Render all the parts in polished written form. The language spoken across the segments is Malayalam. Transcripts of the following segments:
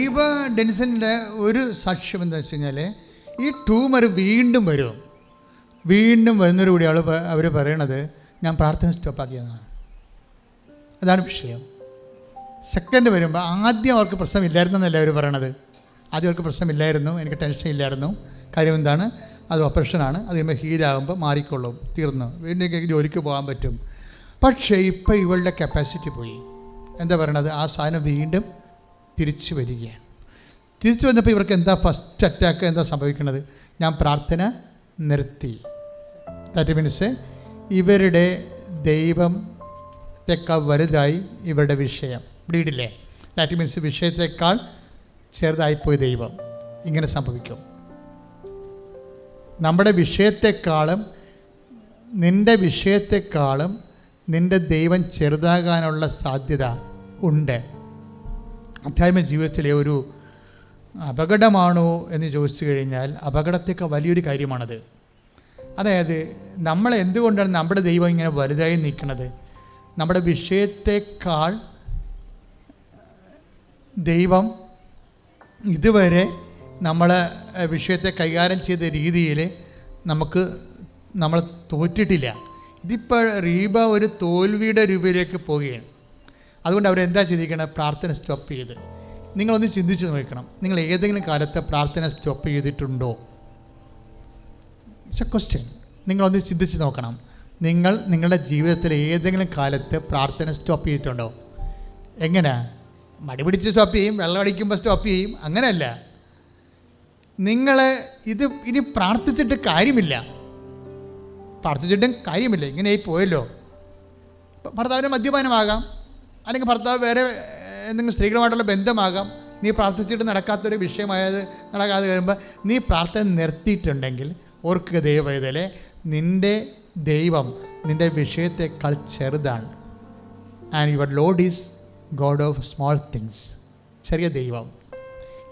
റീബ ഡെൻസൻ്റെ ഒരു സാക്ഷ്യം എന്താ വെച്ച് കഴിഞ്ഞാൽ, ഈ ട്യൂമർ വീണ്ടും വരും. വീണ്ടും വരുന്നതോടുകൂടി അവർ പറയണത് ഞാൻ പ്രാർത്ഥന സ്റ്റോപ്പാക്കിയതാണ്. അതാണ് വിഷയം. സെക്കൻഡ് വരുമ്പോൾ ആദ്യം അവർക്ക് പ്രശ്നമില്ലായിരുന്നെന്നല്ല അവർ പറയണത്. ആദ്യം അവർക്ക് പ്രശ്നമില്ലായിരുന്നു, എനിക്ക് ടെൻഷൻ ഇല്ലായിരുന്നു. കാര്യം എന്താണ്? അത് ഓപ്പറേഷനാണ്, അത് കഴിയുമ്പോൾ ഹീലാകുമ്പോൾ മാറിക്കൊള്ളും, തീർന്നു, വീണ്ടും ജോലിക്ക് പോകാൻ പറ്റും. പക്ഷേ ഇപ്പോൾ ഇവളുടെ കപ്പാസിറ്റി പോയി. എന്താ പറയണത്? ആ സാധനം വീണ്ടും തിരിച്ചു വരികയാണ്. തിരിച്ചു വന്നപ്പോൾ ഇവർക്ക് എന്താ ഫസ്റ്റ് അറ്റാക്ക് എന്താ സംഭവിക്കുന്നത്? ഞാൻ പ്രാർത്ഥന നിർത്തി. ദാറ്റ് മീൻസ് ഇവരുടെ ദൈവത്തെക്കാൾ വലുതായി ഇവരുടെ വിഷയം. ബ്ലീഡില്ലേ? ദാറ്റ് മീൻസ് വിഷയത്തെക്കാൾ ചെറുതായിപ്പോയി ദൈവം. ഇങ്ങനെ സംഭവിക്കും. നമ്മുടെ വിഷയത്തെക്കാളും നിൻ്റെ വിഷയത്തെക്കാളും നിൻ്റെ ദൈവം ചെറുതാകാനുള്ള സാധ്യത ഉണ്ട്. ആധ്യാത്മിക ജീവിതത്തിലെ ഒരു അപകടമാണോ എന്ന് ചോദിച്ചു കഴിഞ്ഞാൽ അപകടത്തേക്കാൾ വലിയൊരു കാര്യമാണത്. അതായത് നമ്മൾ എന്തുകൊണ്ടാണ് നമ്മുടെ ദൈവം ഇങ്ങനെ വലുതായി നിൽക്കുന്നത്? നമ്മുടെ വിഷയത്തെക്കാൾ ദൈവം ഇതുവരെ നമ്മളെ വിഷയത്തെ കൈകാര്യം ചെയ്ത രീതിയിൽ നമ്മൾ തോറ്റിട്ടില്ല. ഇതിപ്പോൾ റീബ ഒരു തോൽവിയുടെ രൂപയിലേക്ക് പോവുകയാണ്. അതുകൊണ്ട് അവരെന്താ ചെയ്തിരിക്കണം? പ്രാർത്ഥന സ്റ്റോപ്പ് ചെയ്ത്. നിങ്ങളൊന്ന് ചിന്തിച്ച് നോക്കണം, നിങ്ങൾ ഏതെങ്കിലും കാലത്ത് പ്രാർത്ഥന സ്റ്റോപ്പ് ചെയ്തിട്ടുണ്ടോ? It's A question. നിങ്ങളൊന്ന് ചിന്തിച്ച് നോക്കണം. നിങ്ങളുടെ ജീവിതത്തിൽ ഏതെങ്കിലും കാലത്ത് പ്രാർത്ഥന സ്റ്റോപ്പ് ചെയ്തിട്ടുണ്ടോ? എങ്ങനെ? മടി പിടിച്ച് സ്റ്റോപ്പ് ചെയ്യും, വെള്ളം അടിക്കുമ്പോൾ സ്റ്റോപ്പ് ചെയ്യും, അങ്ങനെയല്ല. നിങ്ങൾ ഇനി പ്രാർത്ഥിച്ചിട്ട് കാര്യമില്ല, പ്രാർത്ഥിച്ചിട്ടും കാര്യമില്ല, ഇങ്ങനെയായി പോയല്ലോ. ഭർത്താവിന് മദ്യപാനമാകാം, അല്ലെങ്കിൽ ഭർത്താവ് വേറെ എന്തെങ്കിലും സ്ത്രീകളുമായിട്ടുള്ള ബന്ധമാകാം. നീ പ്രാർത്ഥിച്ചിട്ട് നടക്കാത്തൊരു വിഷയമായത് നടക്കാതെ വരുമ്പോൾ നീ പ്രാർത്ഥന നിർത്തിയിട്ടുണ്ടെങ്കിൽ ഓർക്കുക ദൈവവേദലെ, നിൻ്റെ ദൈവം നിൻ്റെ വിഷയത്തെക്കാൾ ചെറുതാണ്. And your lord is god of small things. ചെറിയ ദൈവം.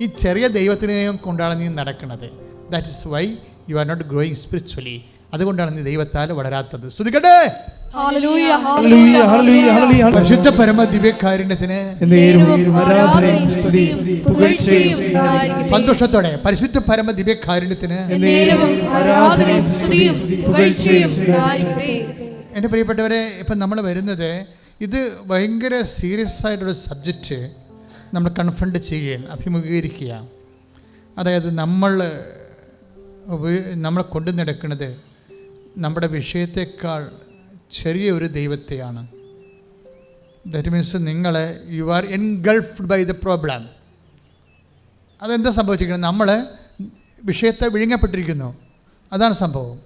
ഈ ചെറിയ ദൈവത്തിനെയും കൊണ്ടാണ് നീ നടക്കുന്നത്. That is why you are not growing spiritually. അതുകൊണ്ടാണ് നീ ദൈവത്താൽ വളരാത്തത്. സ്തുതിക്കട്ടെ. പരിശുദ്ധ പരമ ദിവ്യകാരുണ്യത്തിന് സന്തോഷത്തോടെ പരിശുദ്ധ പരമ ദിവ്യകാരുണ്യത്തിന് എൻ്റെ പ്രിയപ്പെട്ടവരെ, ഇപ്പം നമ്മൾ വരുന്നത് ഇത് ഭയങ്കര സീരിയസ് ആയിട്ടൊരു സബ്ജക്റ്റ് നമ്മൾ കൺഫ്രണ്ട് ചെയ്യുകയാണ്, അഭിമുഖീകരിക്കുക. അതായത് നമ്മൾ കൊണ്ടു നടക്കുന്നത് നമ്മുടെ വിഷയത്തെക്കാൾ ചെറിയ ഒരു ദൈവത്തെയാണ്. That means you are engulfed by the problem. അതെന്താ സംഭവിച്ചിരിക്കുന്നത്? നമ്മൾ വിഷയത്തെ വിഴുങ്ങപ്പെട്ടിരിക്കുന്നു, അതാണ് സംഭവം.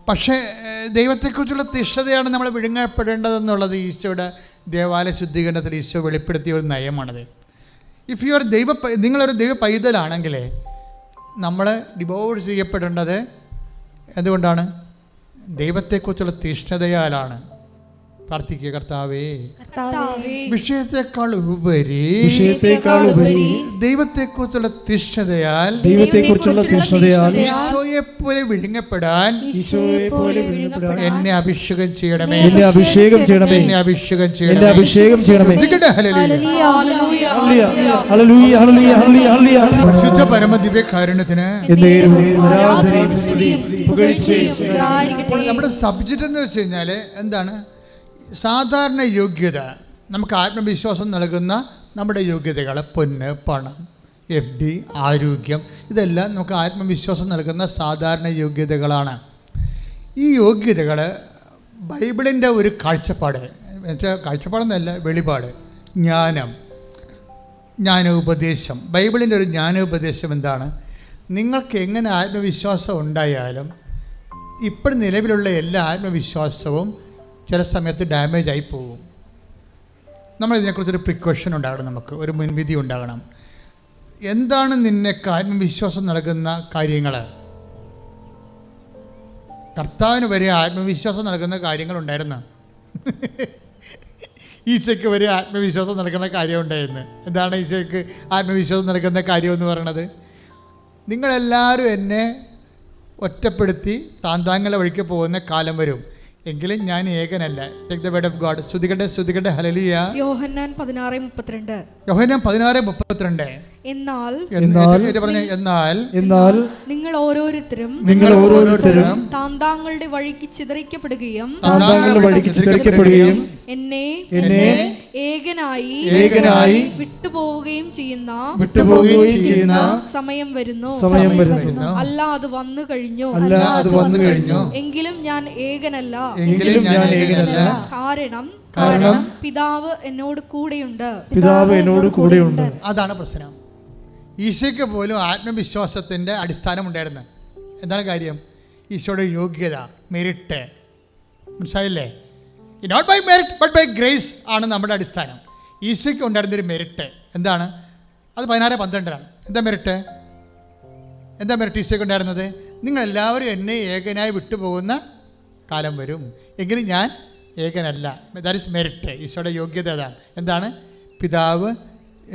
പക്ഷേ ദൈവത്തെക്കുറിച്ചുള്ള തിഷ്ഠതയാണ് നമ്മൾ വിഴുങ്ങപ്പെടേണ്ടതെന്നുള്ളത് ഈശോയുടെ ദേവാലയ ശുദ്ധീകരണത്തിൽ ഈശോ വെളിപ്പെടുത്തിയ ഒരു നയമാണത്. ഇഫ് യു ആർ നിങ്ങളൊരു ദൈവ പൈതലാണെങ്കിൽ നമ്മൾ ഡിവോഴ്സ് ചെയ്യപ്പെടേണ്ടത് എന്തുകൊണ്ടാണ്? ദൈവത്തെക്കുറിച്ചുള്ള തീഷ്ണതയാലാണ്. പ്രാർത്ഥിക്കുക, കർത്താവേ, വിഷയത്തെക്കാൾ ഉപരി ദൈവത്തെക്കുറിച്ചുള്ള തീഷ്ണതയാൽ ഈശോയെ പോലെ വിഴുങ്ങപ്പെടാൻ എന്നെ അഭിഷേകം ചെയ്യണമേ. പരിശുദ്ധ പരമ ദിവ്യകാരുണ്യത്തിന് നമ്മുടെ സബ്ജക്റ്റ് എന്ന് വെച്ച് കഴിഞ്ഞാൽ എന്താണ്? സാധാരണ യോഗ്യത, നമുക്ക് ആത്മവിശ്വാസം നൽകുന്ന നമ്മുടെ യോഗ്യതകൾ, പൊന്ന്, പണം, FD, ആരോഗ്യം, ഇതെല്ലാം നമുക്ക് ആത്മവിശ്വാസം നൽകുന്ന സാധാരണ യോഗ്യതകളാണ്. ഈ യോഗ്യതകൾ ബൈബിളിൻ്റെ ഒരു കാഴ്ചപ്പാട്, കാഴ്ചപ്പാടെന്നല്ല, വെളിപാട്, ജ്ഞാനോപദേശം. ബൈബിളിൻ്റെ ഒരു ജ്ഞാനോപദേശം എന്താണ്? നിങ്ങൾക്ക് എങ്ങനെ ആത്മവിശ്വാസം ഉണ്ടായാലും ഇപ്പോൾ നിലവിലുള്ള എല്ലാ ആത്മവിശ്വാസവും ചില സമയത്ത് ഡാമേജ് ആയി പോകും. നമ്മളിതിനെക്കുറിച്ചൊരു പ്രിക്കോഷൻ ഉണ്ടാകണം, നമുക്ക് ഒരു മുൻവിധി ഉണ്ടാകണം. എന്താണ് നിനക്ക് ആത്മവിശ്വാസം നൽകുന്ന കാര്യങ്ങൾ? കർത്താവിന് വരെ ആത്മവിശ്വാസം നൽകുന്ന കാര്യങ്ങളുണ്ടായിരുന്നു. ഈശോയ്ക്ക് വരെ ആത്മവിശ്വാസം നൽകുന്ന കാര്യമുണ്ടായിരുന്നു. എന്താണ് ഈശോയ്ക്ക് ആത്മവിശ്വാസം നൽകുന്ന കാര്യമെന്ന് പറയണത്? നിങ്ങളെല്ലാവരും എന്നെ ഒറ്റപ്പെടുത്തി താങ്കളെ വഴിക്ക് പോകുന്ന കാലം വരും. എങ്കിലും ഞാൻ ഏകനല്ല. Take the word of God. സ്തുതിക്കട്ടെ ഹല്ലേലൂയ. യോഹന്നാൻ 16:32. യോഹന്നാൻ 16:32. എന്നാൽ നിങ്ങൾ ഓരോരുത്തരും താന്താങ്ങളുടെ വഴിക്ക് ചിതറിക്കപ്പെടുകയും എന്നെ ഏകനായി വിട്ടുപോവുകയും ചെയ്യുന്ന സമയം വരുന്നു. അല്ല, അത് വന്നു കഴിഞ്ഞു. എങ്കിലും ഞാൻ ഏകനല്ല. കാരണം പിതാവ് എന്നോട് കൂടെയുണ്ട്. അതാണ് പ്രശ്നം. ഈശോയ്ക്ക് പോലും ആത്മവിശ്വാസത്തിൻ്റെ അടിസ്ഥാനം ഉണ്ടായിരുന്നു. എന്താണ് കാര്യം? ഈശോയുടെ യോഗ്യത, മെറിറ്റ്. മനസ്സിലായില്ലേ? Not by merit but by grace ആണ് നമ്മുടെ അടിസ്ഥാനം. ഈശോയ്ക്ക് ഉണ്ടായിരുന്നൊരു മെറിറ്റ് എന്താണ്? അത് 16:12. എന്താ മെറിറ്റ് ഈശോയ്ക്ക് ഉണ്ടായിരുന്നത്? നിങ്ങളെല്ലാവരും എന്നെ ഏകനായി വിട്ടുപോകുന്ന കാലം വരും, എങ്കിലും ഞാൻ ഏകനല്ല. That is merit. ഈശോയുടെ യോഗ്യത അതാണ്. എന്താണ്? പിതാവ്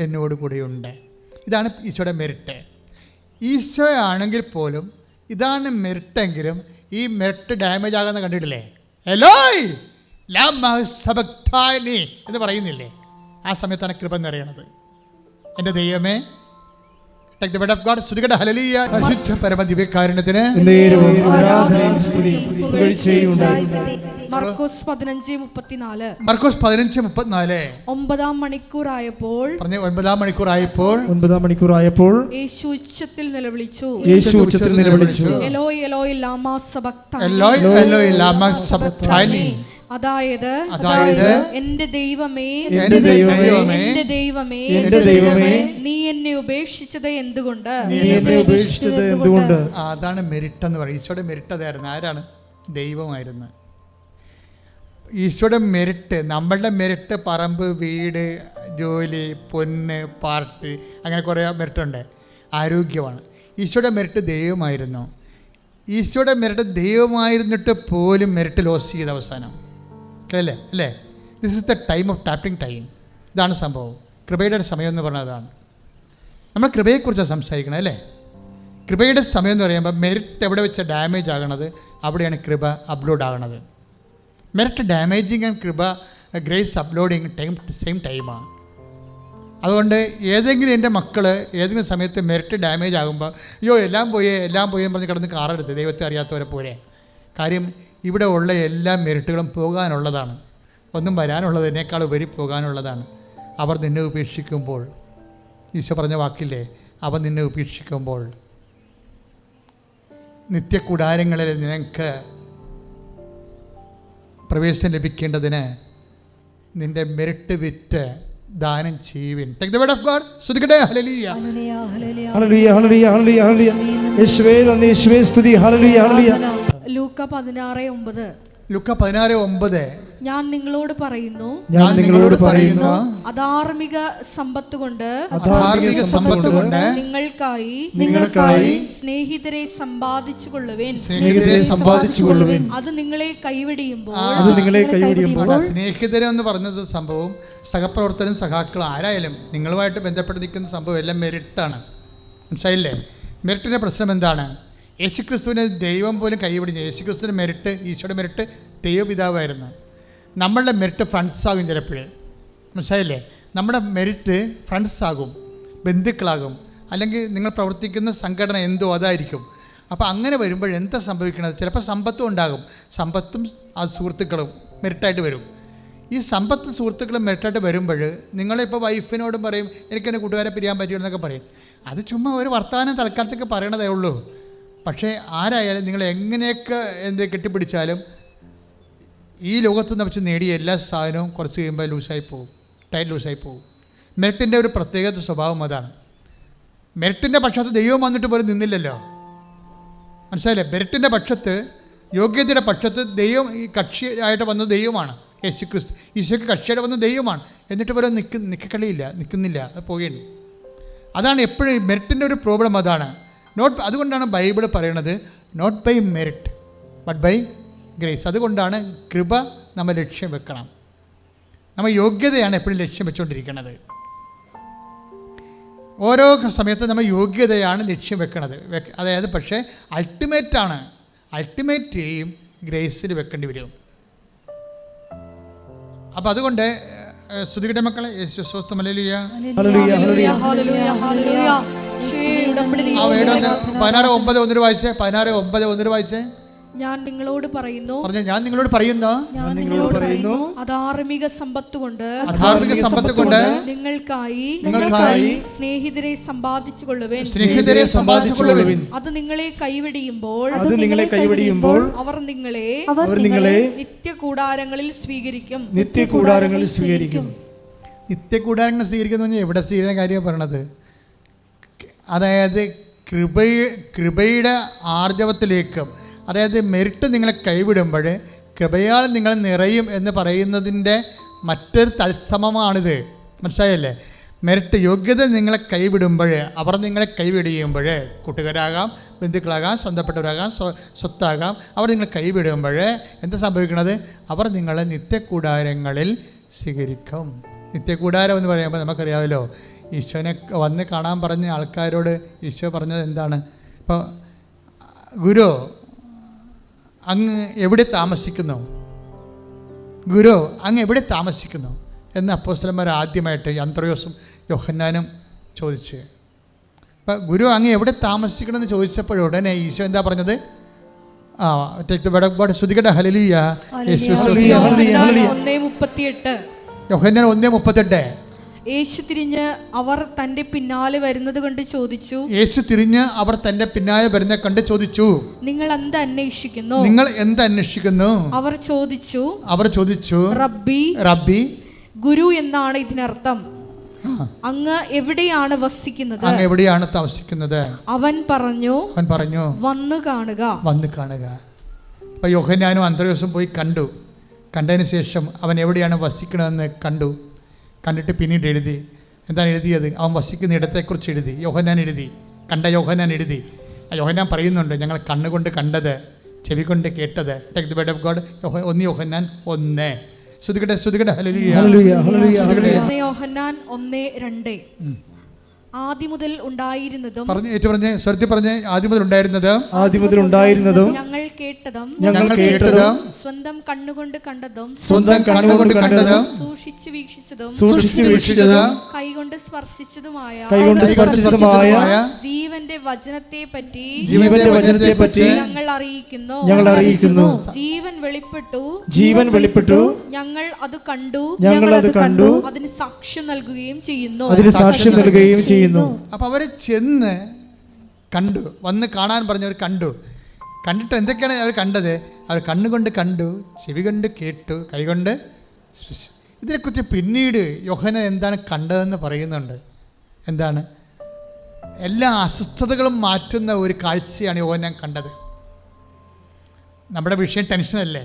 എന്നോട് കൂടെയുണ്ട്. ഇതാണ് ഈശോയുടെ മെറിറ്റ്. ഈശോ ആണെങ്കിൽ പോലും ഇതാണ് മെറിറ്റെങ്കിലും ഈ മെറിറ്റ് ഡാമേജ് ആകുന്ന കണ്ടിട്ടില്ലേ? എലോയ് ലാമാ സബക്താനി എന്ന് പറയുന്നില്ലേ? ആ സമയത്താണ് കൃപ നിറയണത്. എൻ്റെ ദൈവമേ, take the word of God. സ്തുതിക്കട്ടെ ഹല്ലേലൂയ. പരിശുദ്ധ പരമദിവ്യകാരുണ്യത്തിന് മർക്കോസ് 15:34. 9 മണിക്കൂറായപ്പോൾ യേശു ഉച്ചത്തിൽ നിലവിളിച്ചു, എലോയ് എലോയ് ലാമാ സബക്താനി. അതായത് എന്റെ ദൈവമേ നീ എന്നെ ഉപേക്ഷിച്ചത് എന്തുകൊണ്ട്? അതാണ് മെറിറ്റ് എന്ന് പറയും. ഈശോയുടെ മെറിറ്റ് അതായിരുന്നു. ആരാണ്? ദൈവമായിരുന്നു. ഈശോയുടെ മെറിറ്റ്, നമ്മളുടെ മെറിറ്റ് പറമ്പ്, വീട്, ജോലി, പൊന്ന്, പാർട്ടി, അങ്ങനെ കുറേ മെറിറ്റുണ്ട്. ആരോഗ്യമാണ്. ഈശോയുടെ മെറിറ്റ് ദൈവമായിരുന്നു. ഈശോയുടെ മെറിറ്റ് ദൈവമായിരുന്നിട്ട് പോലും മെറിറ്റ് ലോസ് ചെയ്ത അവസാനം അല്ലേ? This is the time of tapping time. ഇതാണ് സംഭവം. കൃപയുടെ സമയം എന്ന് പറഞ്ഞാൽ അതാണ്. നമ്മൾ കൃപയെക്കുറിച്ചാണ് സംസാരിക്കണം അല്ലേ? കൃപയുടെ സമയം എന്ന് പറയുമ്പോൾ മെറിറ്റ് എവിടെ വെച്ച് ഡാമേജ് ആകണത് അവിടെയാണ് കൃപ അപ്ലോഡ് ആകണത്. മെറിറ്റ് ഡാമേജിങ് ആൻഡ് കൃപ ഗ്രേസ് അപ്ലോഡിങ് സെയിം ടൈമാണ്. അതുകൊണ്ട് ഏതെങ്കിലും എൻ്റെ മക്കൾ ഏതെങ്കിലും സമയത്ത് മെറിറ്റ് ഡാമേജ് ആകുമ്പോൾ അയ്യോ എല്ലാം പോയി എന്ന് പറഞ്ഞ് കിടന്ന് കാറെടുത്ത് ദൈവത്തെ അറിയാത്തവരെ പോരെ. കാര്യം ഇവിടെ ഉള്ള എല്ലാ മെറിറ്റുകളും പോകാനുള്ളതാണ്. ഒന്നും വരാനുള്ളതിനേക്കാൾ ഉപരി പോകാനുള്ളതാണ്. അവർ നിന്നെ ഉപേക്ഷിക്കുമ്പോൾ, ഈശോ പറഞ്ഞ വാക്കില്ലേ, അവർ നിന്നെ ഉപേക്ഷിക്കുമ്പോൾ നിത്യകൂടാരങ്ങളിൽ നിനക്ക് പ്രവേശനം ലഭിക്കേണ്ടതിന് നിന്റെ മെറിറ്റ് വിറ്റ് ദാനം ചെയ്യുവിൻ. Take the word of God. സ്തുതിക്കട്ടെ ഹല്ലേലൂയ. യേശുവേ നന്ദി, യേശുവേ സ്തുതി. ഹല്ലേലൂയ ഹല്ലേലൂയ. ലൂക്ക 16:9. ഞാൻ നിങ്ങളോട് പറയുന്നു അധാർമിക സമ്പത്ത് കൊണ്ട് നിങ്ങൾക്കായി സ്നേഹിതരെ സമ്പാദിച്ചു കൊള്ളുവേൻ. അത് നിങ്ങളെ കൈവെടിയുമ്പോൾ സ്നേഹിതരെ എന്ന് പറഞ്ഞത് സംഭവം സഹപ്രവർത്തനം, സഹാക്കൾ ആരായാലും നിങ്ങളുമായിട്ട് ബന്ധപ്പെട്ട് നിൽക്കുന്ന സംഭവം എല്ലാം മെറിറ്റാണ്. മനസ്സിലായില്ലേ? മെറിറ്റിൻ്റെ പ്രശ്നം എന്താണ്? യേശുക്രിസ്തുവിനെ ദൈവം പോലും കൈവിടിഞ്ഞു. യേശുക്രിസ്തുവിൻ്റെ മെറിറ്റ്, ഈശോയുടെ മെറിറ്റ് ദൈവപിതാവായിരുന്നു. നമ്മളുടെ മെറിറ്റ് ഫ്രണ്ട്സ് ആകും ചിലപ്പോൾ. മനസ്സിലായില്ലേ? നമ്മുടെ മെറിറ്റ് ഫ്രണ്ട്സ് ആകും, ബന്ധുക്കളാകും, അല്ലെങ്കിൽ നിങ്ങൾ പ്രവർത്തിക്കുന്ന സംഘടന എന്തോ അതായിരിക്കും. അപ്പോൾ അങ്ങനെ വരുമ്പോൾ എന്താ സംഭവിക്കണത്? ചിലപ്പോൾ സമ്പത്തും ഉണ്ടാകും. സമ്പത്തും അത് സുഹൃത്തുക്കളും മെറിറ്റായിട്ട് വരും. ഈ സമ്പത്തും സുഹൃത്തുക്കളും മെറിറ്റായിട്ട് വരുമ്പോൾ നിങ്ങളിപ്പോൾ വൈഫിനോടും പറയും എനിക്കെൻ്റെ കൂട്ടുകാരെ പിരിയാൻ പറ്റുമെന്നൊക്കെ പറയും. അത് ചുമ്മാ ഒരു വർത്തമാനം തൽക്കാലത്തേക്ക് പറയണതേ ഉള്ളൂ. പക്ഷേ ആരായാലും നിങ്ങൾ എങ്ങനെയൊക്കെ കെട്ടിപ്പിടിച്ചാലും ഈ ലോകത്ത് നിന്ന് വെച്ച് നേടിയ എല്ലാ സാധനവും കുറച്ച് കഴിയുമ്പോൾ ലൂസായി പോകും, ലൂസായി പോകും. മെറിറ്റിൻ്റെ ഒരു പ്രത്യേക സ്വഭാവം അതാണ്. മെറിറ്റിൻ്റെ പക്ഷത്ത് ദൈവം വന്നിട്ട് പോലും നിന്നില്ലല്ലോ. മനസ്സിലായില്ലേ? മെറിറ്റിൻ്റെ പക്ഷത്ത്, യോഗ്യതയുടെ പക്ഷത്ത് ദൈവം ഈ കക്ഷിയായിട്ട് വന്നത് ദൈവമാണ്. യേശുക്രിസ്തു ഈശോയ്ക്ക് കക്ഷിയായിട്ട് വന്ന ദൈവമാണ്. എന്നിട്ട് പോലും നിൽക്കുന്നില്ല, അത് പോകുകയാണ്. അതാണ് എപ്പോഴും മെറിറ്റിൻ്റെ ഒരു പ്രോബ്ലം അതാണ്. അതുകൊണ്ടാണ് ബൈബിൾ പറയണത് not by merit but by grace. അതുകൊണ്ടാണ് കൃപ നമ്മൾ ലക്ഷ്യം വെക്കണം. നമ്മൾ യോഗ്യതയാണ് എപ്പോഴും ലക്ഷ്യം വെച്ചുകൊണ്ടിരിക്കുന്നത്. ഓരോ സമയത്തും നമ്മൾ യോഗ്യതയാണ് ലക്ഷ്യം വെക്കണത്. അതായത് പക്ഷേ അൾട്ടിമേറ്റ് എയിം ഗ്രേസിൽ വെക്കേണ്ടി വരും. അപ്പോൾ അതുകൊണ്ട് സ്തുതിക്കട്ടെ മക്കളെ. യേശു സ്വസ്ഥം. ഹല്ലേലൂയ. ഹല്ലേലൂയ, ഹല്ലേലൂയ. ഹല്ലേലൂയ, ഹല്ലേലൂയ. ആ വേടൊന്ന് 16:9 വായിച്ചേ. 16:9 വായിച്ചേ. ഞാൻ നിങ്ങളോട് പറയുന്നു, പറഞ്ഞു, ഞാൻ നിങ്ങളോട് പറയുന്നു, ഞാൻ നിങ്ങളോട് പറയുന്നു, അധാർമിക സമ്പത്ത് കൊണ്ട് നിങ്ങൾക്കായി സ്നേഹിതരെ സമ്പാദിച്ചുകൊള്ളുവേൻ. സ്നേഹിതരെ സമ്പാദിച്ചുകൊള്ളുവിൻ. അത് നിങ്ങളെ കൈവിടിയുമ്പോൾ അവർ നിങ്ങളെ നിത്യകൂടാരങ്ങളിൽ സ്വീകരിക്കും. നിത്യകൂടാരങ്ങളിൽ സ്വീകരിക്കും. നിത്യകൂടാരങ്ങൾ സ്വീകരിക്കുന്ന പറഞ്ഞാൽ എവിടെ സ്വീകരിക്കുന്ന കാര്യം പറയണത്? അതായത് കൃപയുടെ ആർജവത്തിലേക്കും, അതായത് മെറിറ്റ് നിങ്ങളെ കൈവിടുമ്പോൾ കൃപയാൽ നിങ്ങൾ നിറയും എന്ന് പറയുന്നതിൻ്റെ മറ്റൊരു തത്സമമാണിത്. മനസ്സിലായല്ലേ? മെറിറ്റ്, യോഗ്യത നിങ്ങളെ കൈവിടുമ്പോൾ, അവർ നിങ്ങളെ കൈവിടിയുമ്പോൾ, കൂട്ടുകാരാകാം, ബന്ധുക്കളാകാം, സ്വന്തപ്പെട്ടവരാകാം, സ്വത്താകാം, അവർ നിങ്ങളെ കൈവിടുമ്പോൾ എന്താ സംഭവിക്കുന്നത്? അവർ നിങ്ങളെ നിത്യകൂടാരങ്ങളിൽ സ്വീകരിക്കും. നിത്യകൂടാരം എന്ന് പറയുമ്പോൾ നമുക്കറിയാമല്ലോ, ഈശോനെ വന്ന് കാണാൻ പറഞ്ഞ ആൾക്കാരോട് ഈശോ പറഞ്ഞത് എന്താണ്? ഇപ്പോൾ ഗുരു അങ്ങ് എവിടെ താമസിക്കുന്നു? ഗുരു അങ്ങ് എവിടെ താമസിക്കുന്നു എന്ന് അപ്പോസ്തലന്മാർ ആദ്യമായിട്ട് അന്ത്രയോസും യോഹന്നാനും ചോദിച്ച്, അപ്പം ഗുരു അങ്ങ് എവിടെ താമസിക്കണമെന്ന് ചോദിച്ചപ്പോഴുടനെ ഈശോ എന്താ പറഞ്ഞത്? ശ്രുതികട്ടെ. ഹല്ലേലൂയ. യോഹന്നാൻ 1:38. യേശു തിരിഞ്ഞ് അവർ തന്റെ പിന്നാലെ വരുന്നത് കണ്ട് ചോദിച്ചു, നിങ്ങൾ എന്ത് അന്വേഷിക്കുന്നു? അവർ ചോദിച്ചു, റബ്ബി, ഗുരു എന്നാണ് ഇതിനർത്ഥം. അങ്ങ് എവിടെയാണ് വസിക്കുന്നത്? എവിടെയാണ് താമസിക്കുന്നത്? അവൻ പറഞ്ഞു, വന്നു കാണുക. അപ്പോൾ യോഹന്നാനും അന്ത്രയോസും പോയി കണ്ടു. കണ്ടതിന് ശേഷം അവൻ എവിടെയാണ് വസിക്കണമെന്ന് കണ്ടിട്ട് പിന്നീട് എഴുതി. എന്താണ് എഴുതിയത്? അവൻ വസിക്കുന്ന ഇടത്തെക്കുറിച്ച് എഴുതി. യോഹന്നാൻ എഴുതി. യോഹന്നാൻ എഴുതി. യോഹന്നാൻ പറയുന്നുണ്ട്, ഞങ്ങൾ കണ്ണുകൊണ്ട് കണ്ടത്, ചെവി കൊണ്ട് കേട്ടത്. Take the word of God. 1 Yohannan 1. ശ്രുതികട്ടെ. ഹല്ലേലൂയ. യോഹന്നാൻ 1:2. ആദ്യം മുതൽ ഉണ്ടായിരുന്നതും ആദ്യം മുതൽ ഉണ്ടായിരുന്നതും ഞങ്ങൾ കേട്ടതും സ്വന്തം കണ്ണുകൊണ്ട് കണ്ടതും സൂക്ഷിച്ചു വീക്ഷിച്ചതും കൈകൊണ്ട് സ്പർശിച്ചതുമായ ജീവന്റെ വചനത്തെ പറ്റി ഞങ്ങൾ അറിയിക്കുന്നു. ജീവൻ വെളിപ്പെട്ടു, ഞങ്ങൾ അത് കണ്ടു, അതിന് സാക്ഷ്യം നൽകുകയും ചെയ്യുന്നു. അപ്പോൾ അവർ ചെന്ന് കണ്ടു, വന്ന് കാണാൻ പറഞ്ഞവർ കണ്ടിട്ട് എന്തൊക്കെയാണ് അവർ കണ്ടത്? അവർ കണ്ണുകൊണ്ട് കണ്ടു, ചെവി കൊണ്ട് കേട്ടു, കൈകൊണ്ട്. ഇതിനെക്കുറിച്ച് പിന്നീട് യോഹന്നാൻ എന്താണ് കണ്ടതെന്ന് പറയുന്നുണ്ട്. എന്താണ്? എല്ലാ അസ്വസ്ഥതകളും മാറ്റുന്ന ഒരു കാഴ്ചയാണ് യോഹന്നാൻ കണ്ടത്. നമ്മുടെ വിഷയം ടെൻഷനല്ലേ?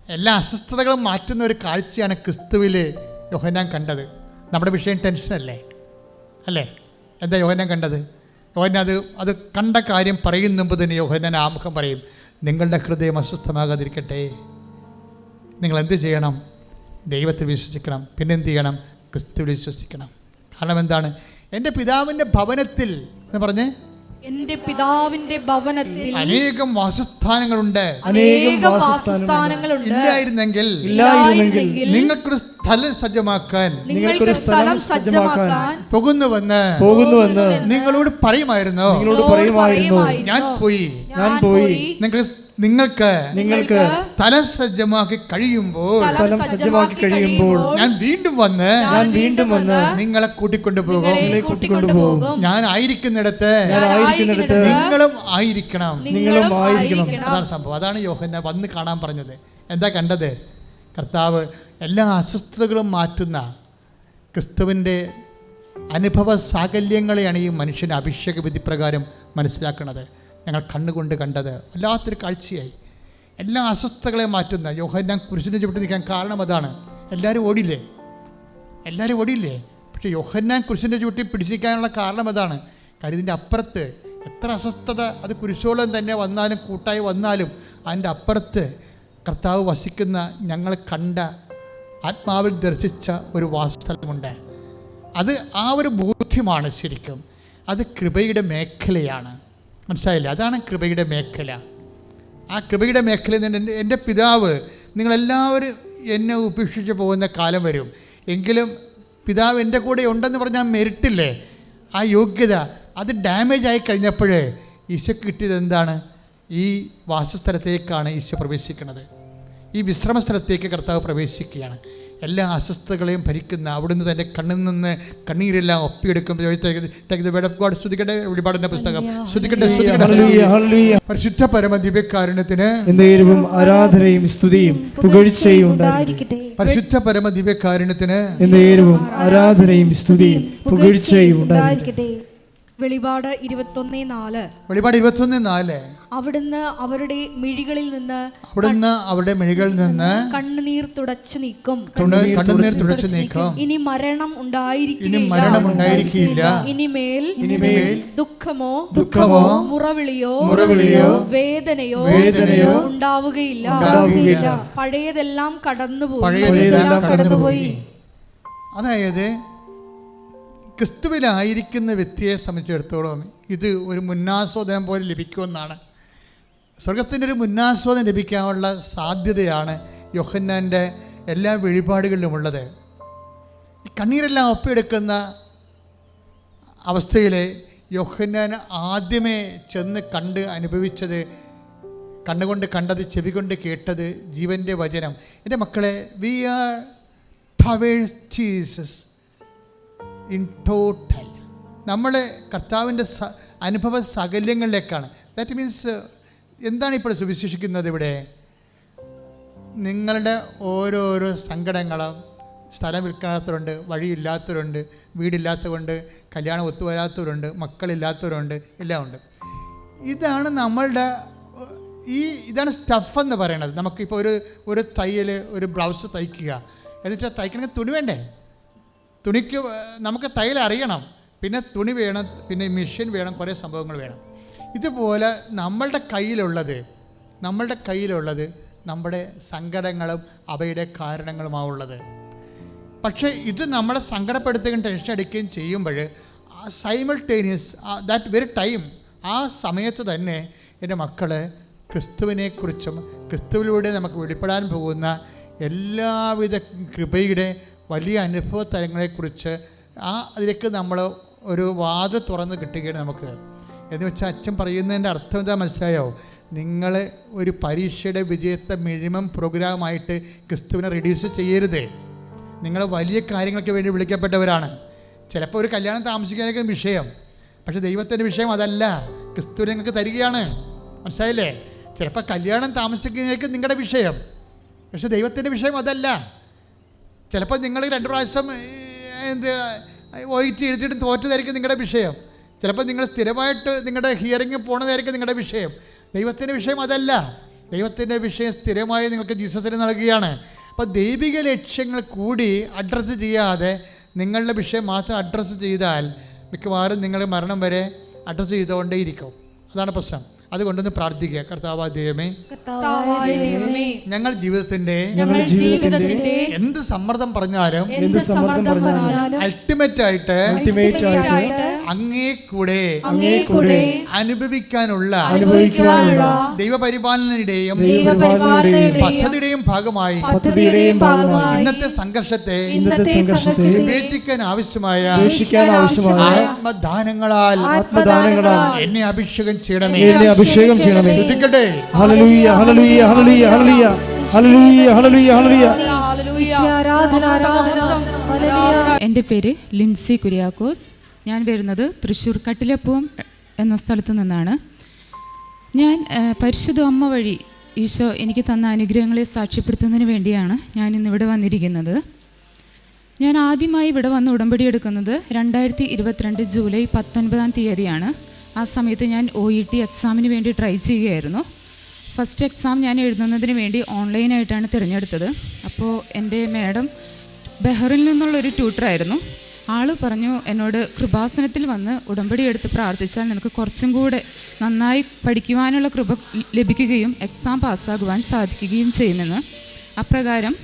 എല്ലാ അസ്വസ്ഥതകളും മാറ്റുന്ന ഒരു കാഴ്ചയാണ് ക്രിസ്തുവിൽ യോഹന്നാൻ കണ്ടത്. നമ്മുടെ വിഷയം ടെൻഷനല്ലേ? അല്ലേ? എന്താ യോഹന്നാൻ കണ്ടത്? യോഹന്നാൻ അത് കണ്ട കാര്യം പറയുന്ന മുമ്പ് തന്നെ യോഹന്നാൻ ആമുഖം പറയും, നിങ്ങളുടെ ഹൃദയം അസ്വസ്ഥമാകാതിരിക്കട്ടെ. നിങ്ങൾ എന്ത് ചെയ്യണം? ദൈവത്തിൽ വിശ്വസിക്കണം. പിന്നെ എന്ത് ചെയ്യണം? ക്രിസ്തുവിൽ വിശ്വസിക്കണം. കാരണം എന്താണ്? എൻ്റെ പിതാവിൻ്റെ ഭവനത്തിൽ എന്ന് പറഞ്ഞ്, എന്റെ പിതാവിന്റെ ഭവനത്തിൽ അനേകം വാസസ്ഥാനങ്ങളുണ്ട്. ഇല്ലായിരുന്നെങ്കിൽ നിങ്ങൾക്കൊരു സ്ഥലം സജ്ജമാക്കാൻ പോകുന്നുവെന്ന് നിങ്ങളോട് പറയുമായിരുന്നു. ഞാൻ പോയി നിങ്ങൾക്ക് സ്ഥലം സജ്ജമാക്കി കഴിയുമ്പോൾ ഞാൻ വീണ്ടും വന്ന് നിങ്ങളെ കൂട്ടിക്കൊണ്ടുപോകും. ഞാൻ ആയിരിക്കുന്നിടത്ത് നിങ്ങളും ആയിരിക്കണം. അതാണ് സംഭവം. അതാണ് യോഹന്നാൻ വന്ന് കാണാൻ പറഞ്ഞത്. എന്താ കണ്ടത്? കർത്താവ് എല്ലാ അസ്വസ്ഥതകളും മാറ്റുന്ന ക്രിസ്തുവിൻ്റെ അനുഭവ സാകല്യങ്ങളെയാണ് ഈ മനുഷ്യൻ്റെ അഭിഷേക വിധി പ്രകാരം മനസ്സിലാക്കുന്നത്. ഞങ്ങൾ കണ്ണുകൊണ്ട് കണ്ടത് വല്ലാത്തൊരു കാഴ്ചയായി. എല്ലാ അസ്വസ്ഥതകളെ മാറ്റുന്ന യോഹന്നാൻ കുരിശിനെ ചുവട്ടി നിൽക്കാൻ കാരണം അതാണ്. എല്ലാവരും ഓടിയില്ലേ? പക്ഷേ യോഹന്നാൻ കുരിശിൻ്റെ ചുവട്ടി പിടിച്ചിരിക്കാനുള്ള കാരണം അതാണ്. കാര്യം ഇതിൻ്റെ അപ്പുറത്ത് എത്ര അസ്വസ്ഥത അത് കുരിശോളം തന്നെ വന്നാലും കൂട്ടായി വന്നാലും അതിൻ്റെ അപ്പുറത്ത് കർത്താവ് വസിക്കുന്ന, ഞങ്ങൾ കണ്ട, ആത്മാവിൽ ദർശിച്ച ഒരു വാസസ്ഥലമുണ്ട്. അത് ആ ഒരു ബോധ്യമാണ് ശരിക്കും. അത് കൃപയുടെ മേഖലയാണ്. മനസ്സിലായില്ലേ? അതാണ് കൃപയുടെ മേഖല. ആ കൃപയുടെ മേഖലയിൽ നിന്ന് എൻ്റെ പിതാവ് നിങ്ങളെല്ലാവരും എന്നെ ഉപേക്ഷിച്ച് പോകുന്ന കാലം വരും. എങ്കിലും പിതാവ് എൻ്റെ കൂടെ ഉണ്ടെന്ന് പറഞ്ഞാൽ മെരിട്ടില്ലേ, ആ യോഗ്യത അത് ഡാമേജ് ആയി കഴിഞ്ഞപ്പോൾ ഈശോക്ക് കിട്ടിയത് എന്താണ്? ഈ വാസസ്ഥലത്തേക്കാണ് ഈശോ പ്രവേശിക്കുന്നത്. ഈ വിശ്രമ സ്ഥലത്തേക്ക് കർത്താവ് പ്രവേശിക്കുകയാണ്. എല്ലാ അസ്വസ്ഥതകളെയും ഭരിക്കുന്ന അവിടുന്ന് തൻ്റെ കണ്ണിൽ നിന്ന് കണ്ണീരെല്ലാം ഒപ്പിയെടുക്കുമ്പോൾ വെളിപാടിന്റെ പുസ്തകം പരിശുദ്ധ പരമ ദിവ്യകാരുണ്യത്തിന് ആരാധനയും സ്തുതിയും പുകഴ്ചയും ഉണ്ടായിരിക്കട്ടെ. പരിശുദ്ധ പരമ ദിവ്യകാരുണ്യത്തിന് ആരാധനയും സ്തുതിയും പുകഴ്ചയും ഉണ്ടായിരിക്കട്ടെ. വെളിപാട് 21:4. വെളിപാട് 21:4. അവിടുന്ന് അവരുടെ മിഴികളിൽ നിന്ന് കണ്ണുനീർ തുടച്ചു നീക്കും. ഇനി മരണം ഉണ്ടായിരിക്കില്ല. ഇനിമേൽ ദുഃഖമോ മുറവിളിയോ വേദനയോ ഉണ്ടാവുകയില്ല. പഴയതെല്ലാം കടന്നുപോയി. അതായത് ക്രിസ്തുവിലായിരിക്കുന്ന വ്യക്തിയെ സംബന്ധിച്ചിടത്തോളം ഇത് ഒരു മുന്നാസ്വാദനം പോലെ ലഭിക്കുമെന്നാണ്. സ്വർഗത്തിൻ്റെ ഒരു മുന്നാസ്വാദനം ലഭിക്കാനുള്ള സാധ്യതയാണ് യോഹന്നാൻ്റെ എല്ലാ വെളിപാടുകളിലുമുള്ളത്. ഈ കണ്ണീരെല്ലാം ഒപ്പിയെടുക്കുന്ന അവസ്ഥയിൽ യോഹന്നാൻ ആദ്യമേ ചെന്ന് കണ്ട് അനുഭവിച്ചത്, കണ്ണുകൊണ്ട് കണ്ടത്, ചെവി കൊണ്ട് കേട്ടത് ജീവൻ്റെ വചനം. എൻ്റെ മക്കളെ, we are towers Jesus in total. നമ്മൾ കർത്താവിൻ്റെ അനുഭവ സാകല്യങ്ങളിലേക്കാണ്. ദാറ്റ് മീൻസ് എന്താണ് ഇപ്പോൾ സുവിശേഷിക്കുന്നത്? ഇവിടെ നിങ്ങളുടെ ഓരോരോ സങ്കടങ്ങളും, സ്ഥലം വിൽക്കാത്തവരുണ്ട്, വഴിയില്ലാത്തവരുണ്ട്, വീടില്ലാത്തവരുണ്ട്, കല്യാണം ഒത്തുവരാത്തവരുണ്ട്, മക്കളില്ലാത്തവരുണ്ട്, എല്ലാം ഉണ്ട്. ഇതാണ് നമ്മളുടെ ഇതാണ് സ്റ്റഫ് എന്ന് പറയുന്നത്. നമുക്കിപ്പോൾ ഒരു തയ്യൽ, ഒരു ബ്ലൗസ് തയ്ക്കുക എന്നിട്ട് തയ്ക്കണമെങ്കിൽ തുണി വേണ്ടേ? തുണിക്ക് നമുക്ക് തയ്യൽ അറിയണം, പിന്നെ തുണി വേണം, പിന്നെ മെഷീൻ വേണം, കുറേ സംഭവങ്ങൾ വേണം. ഇതുപോലെ നമ്മളുടെ കയ്യിലുള്ളത് നമ്മുടെ സങ്കടങ്ങളും അവയുടെ കാരണങ്ങളുമാവുള്ളത്. പക്ഷേ ഇത് നമ്മളെ സങ്കടപ്പെടുത്തുകയും ടെൻഷൻ അടിക്കുകയും ചെയ്യുമ്പോൾ സൈമൾട്ടേനിയസ് ദാറ്റ് വെരി ടൈം, ആ സമയത്ത് തന്നെ എൻ്റെ മക്കൾ ക്രിസ്തുവിനെക്കുറിച്ചും ക്രിസ്തുവിലൂടെ നമുക്ക് വെളിപ്പെടാൻ പോകുന്ന എല്ലാവിധ കൃപയുടെ വലിയ അനുഭവ തലങ്ങളെക്കുറിച്ച് അതിലേക്ക് നമ്മൾ ഒരു വാത് തുറന്ന് കിട്ടുകയാണ് നമുക്ക്. എന്ന് വെച്ചാൽ അച്ഛൻ പറയുന്നതിൻ്റെ അർത്ഥം എന്താ മനസ്സിലായോ? നിങ്ങൾ ഒരു പരീക്ഷയുടെ വിജയത്തെ മിനിമം പ്രോഗ്രാമായിട്ട് ക്രിസ്തുവിനെ റെഡ്യൂസ് ചെയ്യരുത്. നിങ്ങൾ വലിയ കാര്യങ്ങൾക്ക് വേണ്ടി വിളിക്കപ്പെട്ടവരാണ്. ചിലപ്പോൾ ഒരു കല്യാണം താമസിക്കാനൊക്കെ വിഷയം, പക്ഷേ ദൈവത്തിൻ്റെ വിഷയം അതല്ല, ക്രിസ്തു നിങ്ങൾക്ക് തരികയാണ്. മനസ്സിലായില്ലേ? ചിലപ്പോൾ കല്യാണം താമസിക്കുന്നതിലേക്ക് നിങ്ങളുടെ വിഷയം, പക്ഷേ ദൈവത്തിൻ്റെ വിഷയം അതല്ല. ചിലപ്പോൾ നിങ്ങൾ 2 പ്രാവശ്യം OET എഴുതിയിട്ടും തോറ്റതായിരിക്കും നിങ്ങളുടെ വിഷയം. ചിലപ്പോൾ നിങ്ങൾ സ്ഥിരമായിട്ട് നിങ്ങളുടെ ഹിയറിങ് പോണതായിരിക്കും നിങ്ങളുടെ വിഷയം. ദൈവത്തിൻ്റെ വിഷയം അതല്ല. ദൈവത്തിൻ്റെ വിഷയം സ്ഥിരമായി നിങ്ങൾക്ക് ജീസസിന് നൽകുകയാണ്. അപ്പോൾ ദൈവിക ലക്ഷ്യങ്ങൾ കൂടി അഡ്രസ്സ് ചെയ്യാതെ നിങ്ങളുടെ വിഷയം മാത്രം അഡ്രസ്സ് ചെയ്താൽ മിക്കവാറും നിങ്ങൾ മരണം വരെ അഡ്രസ്സ് ചെയ്തുകൊണ്ടേയിരിക്കും. അതാണ് പ്രശ്നം. അതുകൊണ്ടൊന്ന് പ്രാർത്ഥിക്കുക. കർത്താവായ ദൈവമേ, ഞങ്ങൾ ജീവിതത്തിന്റെ എന്ത് സമ്മർദ്ദം പറഞ്ഞാലും അൾട്ടിമേറ്റ് ആയിട്ട് അങ്ങേ കൂടെ അനുഭവിക്കാനുള്ള ദൈവപരിപാലനയുടെയും പദ്ധതിയുടെയും ഭാഗമായി ഇന്നത്തെ സംഘർഷത്തെ വിവേചിക്കാൻ ആവശ്യമായ ആത്മദാനങ്ങളാൽ എന്നെ അഭിഷേകം ചെയ്യണമേ. ശ്രദ്ധിക്കട്ടെ. ഹല്ലേലൂയ, ഹല്ലേലൂയ, ഹല്ലേലൂയ, ഹല്ലേലൂയ, ഹല്ലേലൂയ, ഹല്ലേലൂയ, ഹല്ലേലൂയ. എൻ്റെ പേര് ലിൻസി കുര്യാക്കോസ്. ഞാൻ വരുന്നത് തൃശ്ശൂർ കട്ടിലപ്പുവം എന്ന സ്ഥലത്തു നിന്നാണ്. ഞാൻ പരിശുദ്ധ അമ്മ വഴി ഈശോ എനിക്ക് തന്ന അനുഗ്രഹങ്ങളെ സാക്ഷ്യപ്പെടുത്തുന്നതിന് വേണ്ടിയാണ് ഞാൻ ഇന്നിവിടെ വന്നിരിക്കുന്നത്. ഞാൻ ആദ്യമായി ഇവിടെ വന്ന് ഉടമ്പടി എടുക്കുന്നത് 2022 ജൂലൈ 19-ാം തീയതിയാണ്. ആ സമയത്ത് ഞാൻ OET എക്സാമിന് വേണ്ടി ട്രൈ ചെയ്യുകയായിരുന്നു. ഫസ്റ്റ് എക്സാം ഞാൻ എഴുതുന്നതിന് വേണ്ടി ഓൺലൈനായിട്ടാണ് തിരഞ്ഞെടുത്തത്. അപ്പോൾ എൻ്റെ മാഡം ബഹ്റിനിൽ നിന്നുള്ളൊരു ട്യൂട്ടറായിരുന്നു. ആൾ പറഞ്ഞു എന്നോട്, കൃപാസനത്തിൽ വന്ന് ഉടമ്പടി എടുത്ത് പ്രാർത്ഥിച്ചാൽ നിനക്ക് കുറച്ചും കൂടെ നന്നായി പഠിക്കുവാനുള്ള കൃപ ലഭിക്കുകയും എക്സാം പാസ്സാകുവാൻ സാധിക്കുകയും ചെയ്യുമെന്ന്. അപ്രകാരം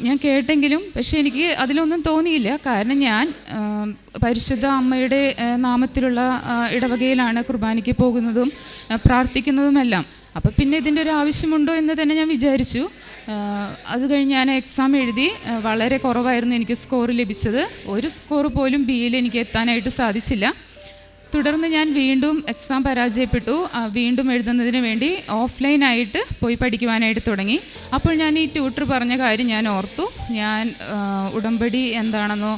ഞാൻ കേട്ടെങ്കിലും പക്ഷേ എനിക്ക് അതിലൊന്നും തോന്നിയില്ല. കാരണം ഞാൻ പരിശുദ്ധ അമ്മയുടെ നാമത്തിലുള്ള ഇടവകയിലാണ് കുർബാനയ്ക്ക് പോകുന്നതും പ്രാർത്ഥിക്കുന്നതുമെല്ലാം. അപ്പോൾ പിന്നെ ഇതിൻ്റെ ഒരു ആവശ്യമുണ്ടോ എന്ന് തന്നെ ഞാൻ വിചാരിച്ചു. അത് കഴിഞ്ഞ് ഞാൻ എക്സാം എഴുതി. വളരെ കുറവായിരുന്നു എനിക്ക് സ്കോർ ലഭിച്ചത്. ഒരു സ്കോർ പോലും ബിയിൽ എനിക്ക് എത്താനായിട്ട് സാധിച്ചില്ല. തുടർന്ന് ഞാൻ വീണ്ടും എക്സാം പരാജയപ്പെട്ടു. വീണ്ടും എഴുതുന്നതിന് വേണ്ടി ഓഫ്ലൈനായിട്ട് പോയി പഠിക്കുവാനായിട്ട് തുടങ്ങി. അപ്പോൾ ഞാൻ ഈ ട്യൂട്ടർ പറഞ്ഞ കാര്യം ഞാൻ ഓർത്തു. ഞാൻ ഉടമ്പടി എന്താണെന്നോ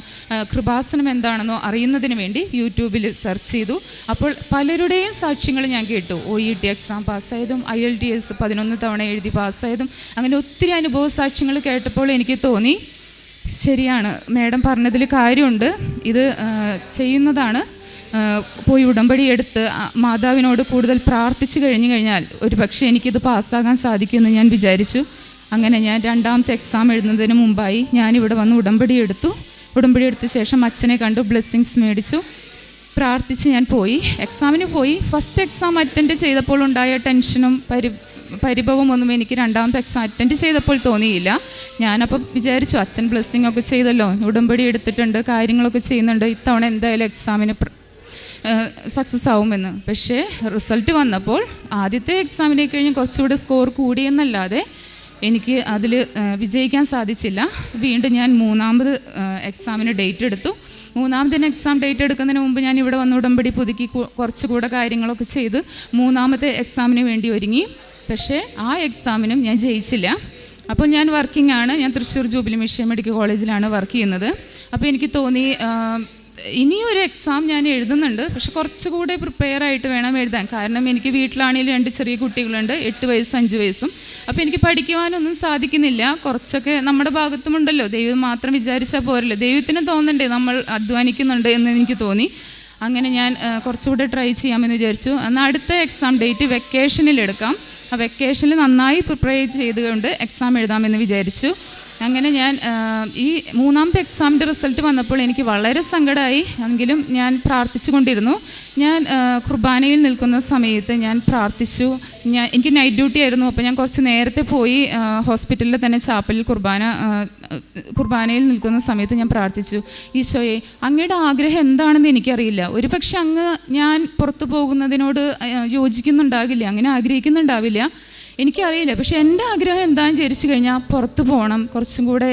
കൃപാസനം എന്താണെന്നോ അറിയുന്നതിന് വേണ്ടി യൂട്യൂബിൽ സെർച്ച് ചെയ്തു. അപ്പോൾ പലരുടെയും സാക്ഷ്യങ്ങൾ ഞാൻ കേട്ടു. OET എക്സാം പാസ്സായതും IELTS 11 തവണ എഴുതി പാസ്സായതും അങ്ങനെ ഒത്തിരി അനുഭവ സാക്ഷ്യങ്ങൾ കേട്ടപ്പോൾ എനിക്ക് തോന്നി, ശരിയാണ്, മാഡം പറഞ്ഞതിൽ കാര്യമുണ്ട്. ഇത് ചെയ്യുന്നതാണ്. പോയി ഉടമ്പടി എടുത്ത് മാതാവിനോട് കൂടുതൽ പ്രാർത്ഥിച്ചു കഴിഞ്ഞാൽ ഒരു പക്ഷേ എനിക്കിത് പാസ്സാകാൻ സാധിക്കുമെന്ന് ഞാൻ വിചാരിച്ചു. അങ്ങനെ ഞാൻ രണ്ടാമത്തെ എക്സാം എഴുതുന്നതിന് മുമ്പായി ഞാനിവിടെ വന്ന് ഉടമ്പടി എടുത്ത ശേഷം അച്ഛനെ കണ്ടു, ബ്ലെസ്സിങ്സ് മേടിച്ചു, പ്രാർത്ഥിച്ച് ഞാൻ പോയി. എക്സാമിന് പോയി. ഫസ്റ്റ് എക്സാം അറ്റൻഡ് ചെയ്തപ്പോൾ ഉണ്ടായ ടെൻഷനും പരിഭവമൊന്നും എനിക്ക് രണ്ടാമത്തെ എക്സാം അറ്റൻഡ് ചെയ്തപ്പോൾ തോന്നിയില്ല. ഞാനപ്പോൾ വിചാരിച്ചു, അച്ഛൻ ബ്ലെസ്സിങ് ഒക്കെ ചെയ്തല്ലോ, ഉടമ്പടി എടുത്തിട്ടുണ്ട്, കാര്യങ്ങളൊക്കെ ചെയ്യുന്നുണ്ട്, ഇത്തവണ എന്തായാലും എക്സാമിന് സക്സസ് ആവുമെന്ന്. പക്ഷേ റിസൾട്ട് വന്നപ്പോൾ ആദ്യത്തെ എക്സാമിനെ കഴിഞ്ഞ് കുറച്ചുകൂടെ സ്കോർ കൂടിയെന്നല്ലാതെ എനിക്ക് അതിൽ വിജയിക്കാൻ സാധിച്ചില്ല. വീണ്ടും ഞാൻ മൂന്നാമത് എക്സാമിന് ഡേറ്റ് എടുത്തു. മൂന്നാമത്തെ എക്സാം ഡേറ്റ് എടുക്കുന്നതിന് മുമ്പ് ഞാൻ ഇവിടെ വന്ന് ഉടമ്പടി പുതുക്കി കുറച്ചുകൂടെ കാര്യങ്ങളൊക്കെ ചെയ്ത് മൂന്നാമത്തെ എക്സാമിന് വേണ്ടി ഒരുങ്ങി. പക്ഷേ ആ എക്സാമിനും ഞാൻ ജയിച്ചില്ല. അപ്പോൾ ഞാൻ വർക്കിംഗ് ആണ്. ഞാൻ തൃശ്ശൂർ ജൂബിലി മിഷൻ മെഡിക്കൽ കോളേജിലാണ് വർക്ക് ചെയ്യുന്നത്. അപ്പോൾ എനിക്ക് തോന്നി ഇനിയൊരു എക്സാം ഞാൻ എഴുതുന്നുണ്ട്, പക്ഷെ കുറച്ചുകൂടെ പ്രിപ്പയർ ആയിട്ട് വേണം എഴുതാൻ. കാരണം എനിക്ക് വീട്ടിലാണെങ്കിലും 2 ചെറിയ കുട്ടികളുണ്ട്, 8 വയസ്സും 5 വയസ്സും. അപ്പോൾ എനിക്ക് പഠിക്കുവാനൊന്നും സാധിക്കുന്നില്ല. കുറച്ചൊക്കെ നമ്മുടെ ഭാഗത്തുമുണ്ടല്ലോ, ദൈവം മാത്രം വിചാരിച്ചാൽ പോരല്ലോ, ദൈവത്തിന് തോന്നണ്ടേ നമ്മൾ അധ്വാനിക്കുന്നുണ്ട് എന്ന് എനിക്ക് തോന്നി. അങ്ങനെ ഞാൻ കുറച്ചുകൂടെ ട്രൈ ചെയ്യാമെന്ന് വിചാരിച്ചു. എന്നാൽ അടുത്ത എക്സാം ഡേറ്റ് വെക്കേഷനിൽ എടുക്കാം, ആ വെക്കേഷനിൽ നന്നായി പ്രിപ്പയർ ചെയ്തുകൊണ്ട് എക്സാം എഴുതാമെന്ന് വിചാരിച്ചു. അങ്ങനെ ഞാൻ ഈ മൂന്നാമത്തെ എക്സാമിൻ്റെ റിസൾട്ട് വന്നപ്പോൾ എനിക്ക് വളരെ സങ്കടമായി. എങ്കിലും ഞാൻ പ്രാർത്ഥിച്ചു കൊണ്ടിരുന്നു. ഞാൻ കുർബാനയിൽ നിൽക്കുന്ന സമയത്ത് ഞാൻ പ്രാർത്ഥിച്ചു. എനിക്ക് നൈറ്റ് ഡ്യൂട്ടി ആയിരുന്നു. അപ്പോൾ ഞാൻ കുറച്ച് നേരത്തെ പോയി ഹോസ്പിറ്റലിൽ തന്നെ ചാപ്പലിൽ കുർബാനയിൽ നിൽക്കുന്ന സമയത്ത് ഞാൻ പ്രാർത്ഥിച്ചു, ഈശോയെ, അങ്ങയുടെ ആഗ്രഹം എന്താണെന്ന് എനിക്കറിയില്ല. ഒരു പക്ഷെ അങ്ങ് ഞാൻ പുറത്തു പോകുന്നതിനോട് യോജിക്കുന്നുണ്ടാകില്ല, അങ്ങനെ ആഗ്രഹിക്കുന്നുണ്ടാവില്ല, എനിക്കറിയില്ല. പക്ഷെ എൻ്റെ ആഗ്രഹം എന്താണെന്ന് വിചാരിച്ചു കഴിഞ്ഞാൽ പുറത്ത് പോകണം, കുറച്ചും കൂടെ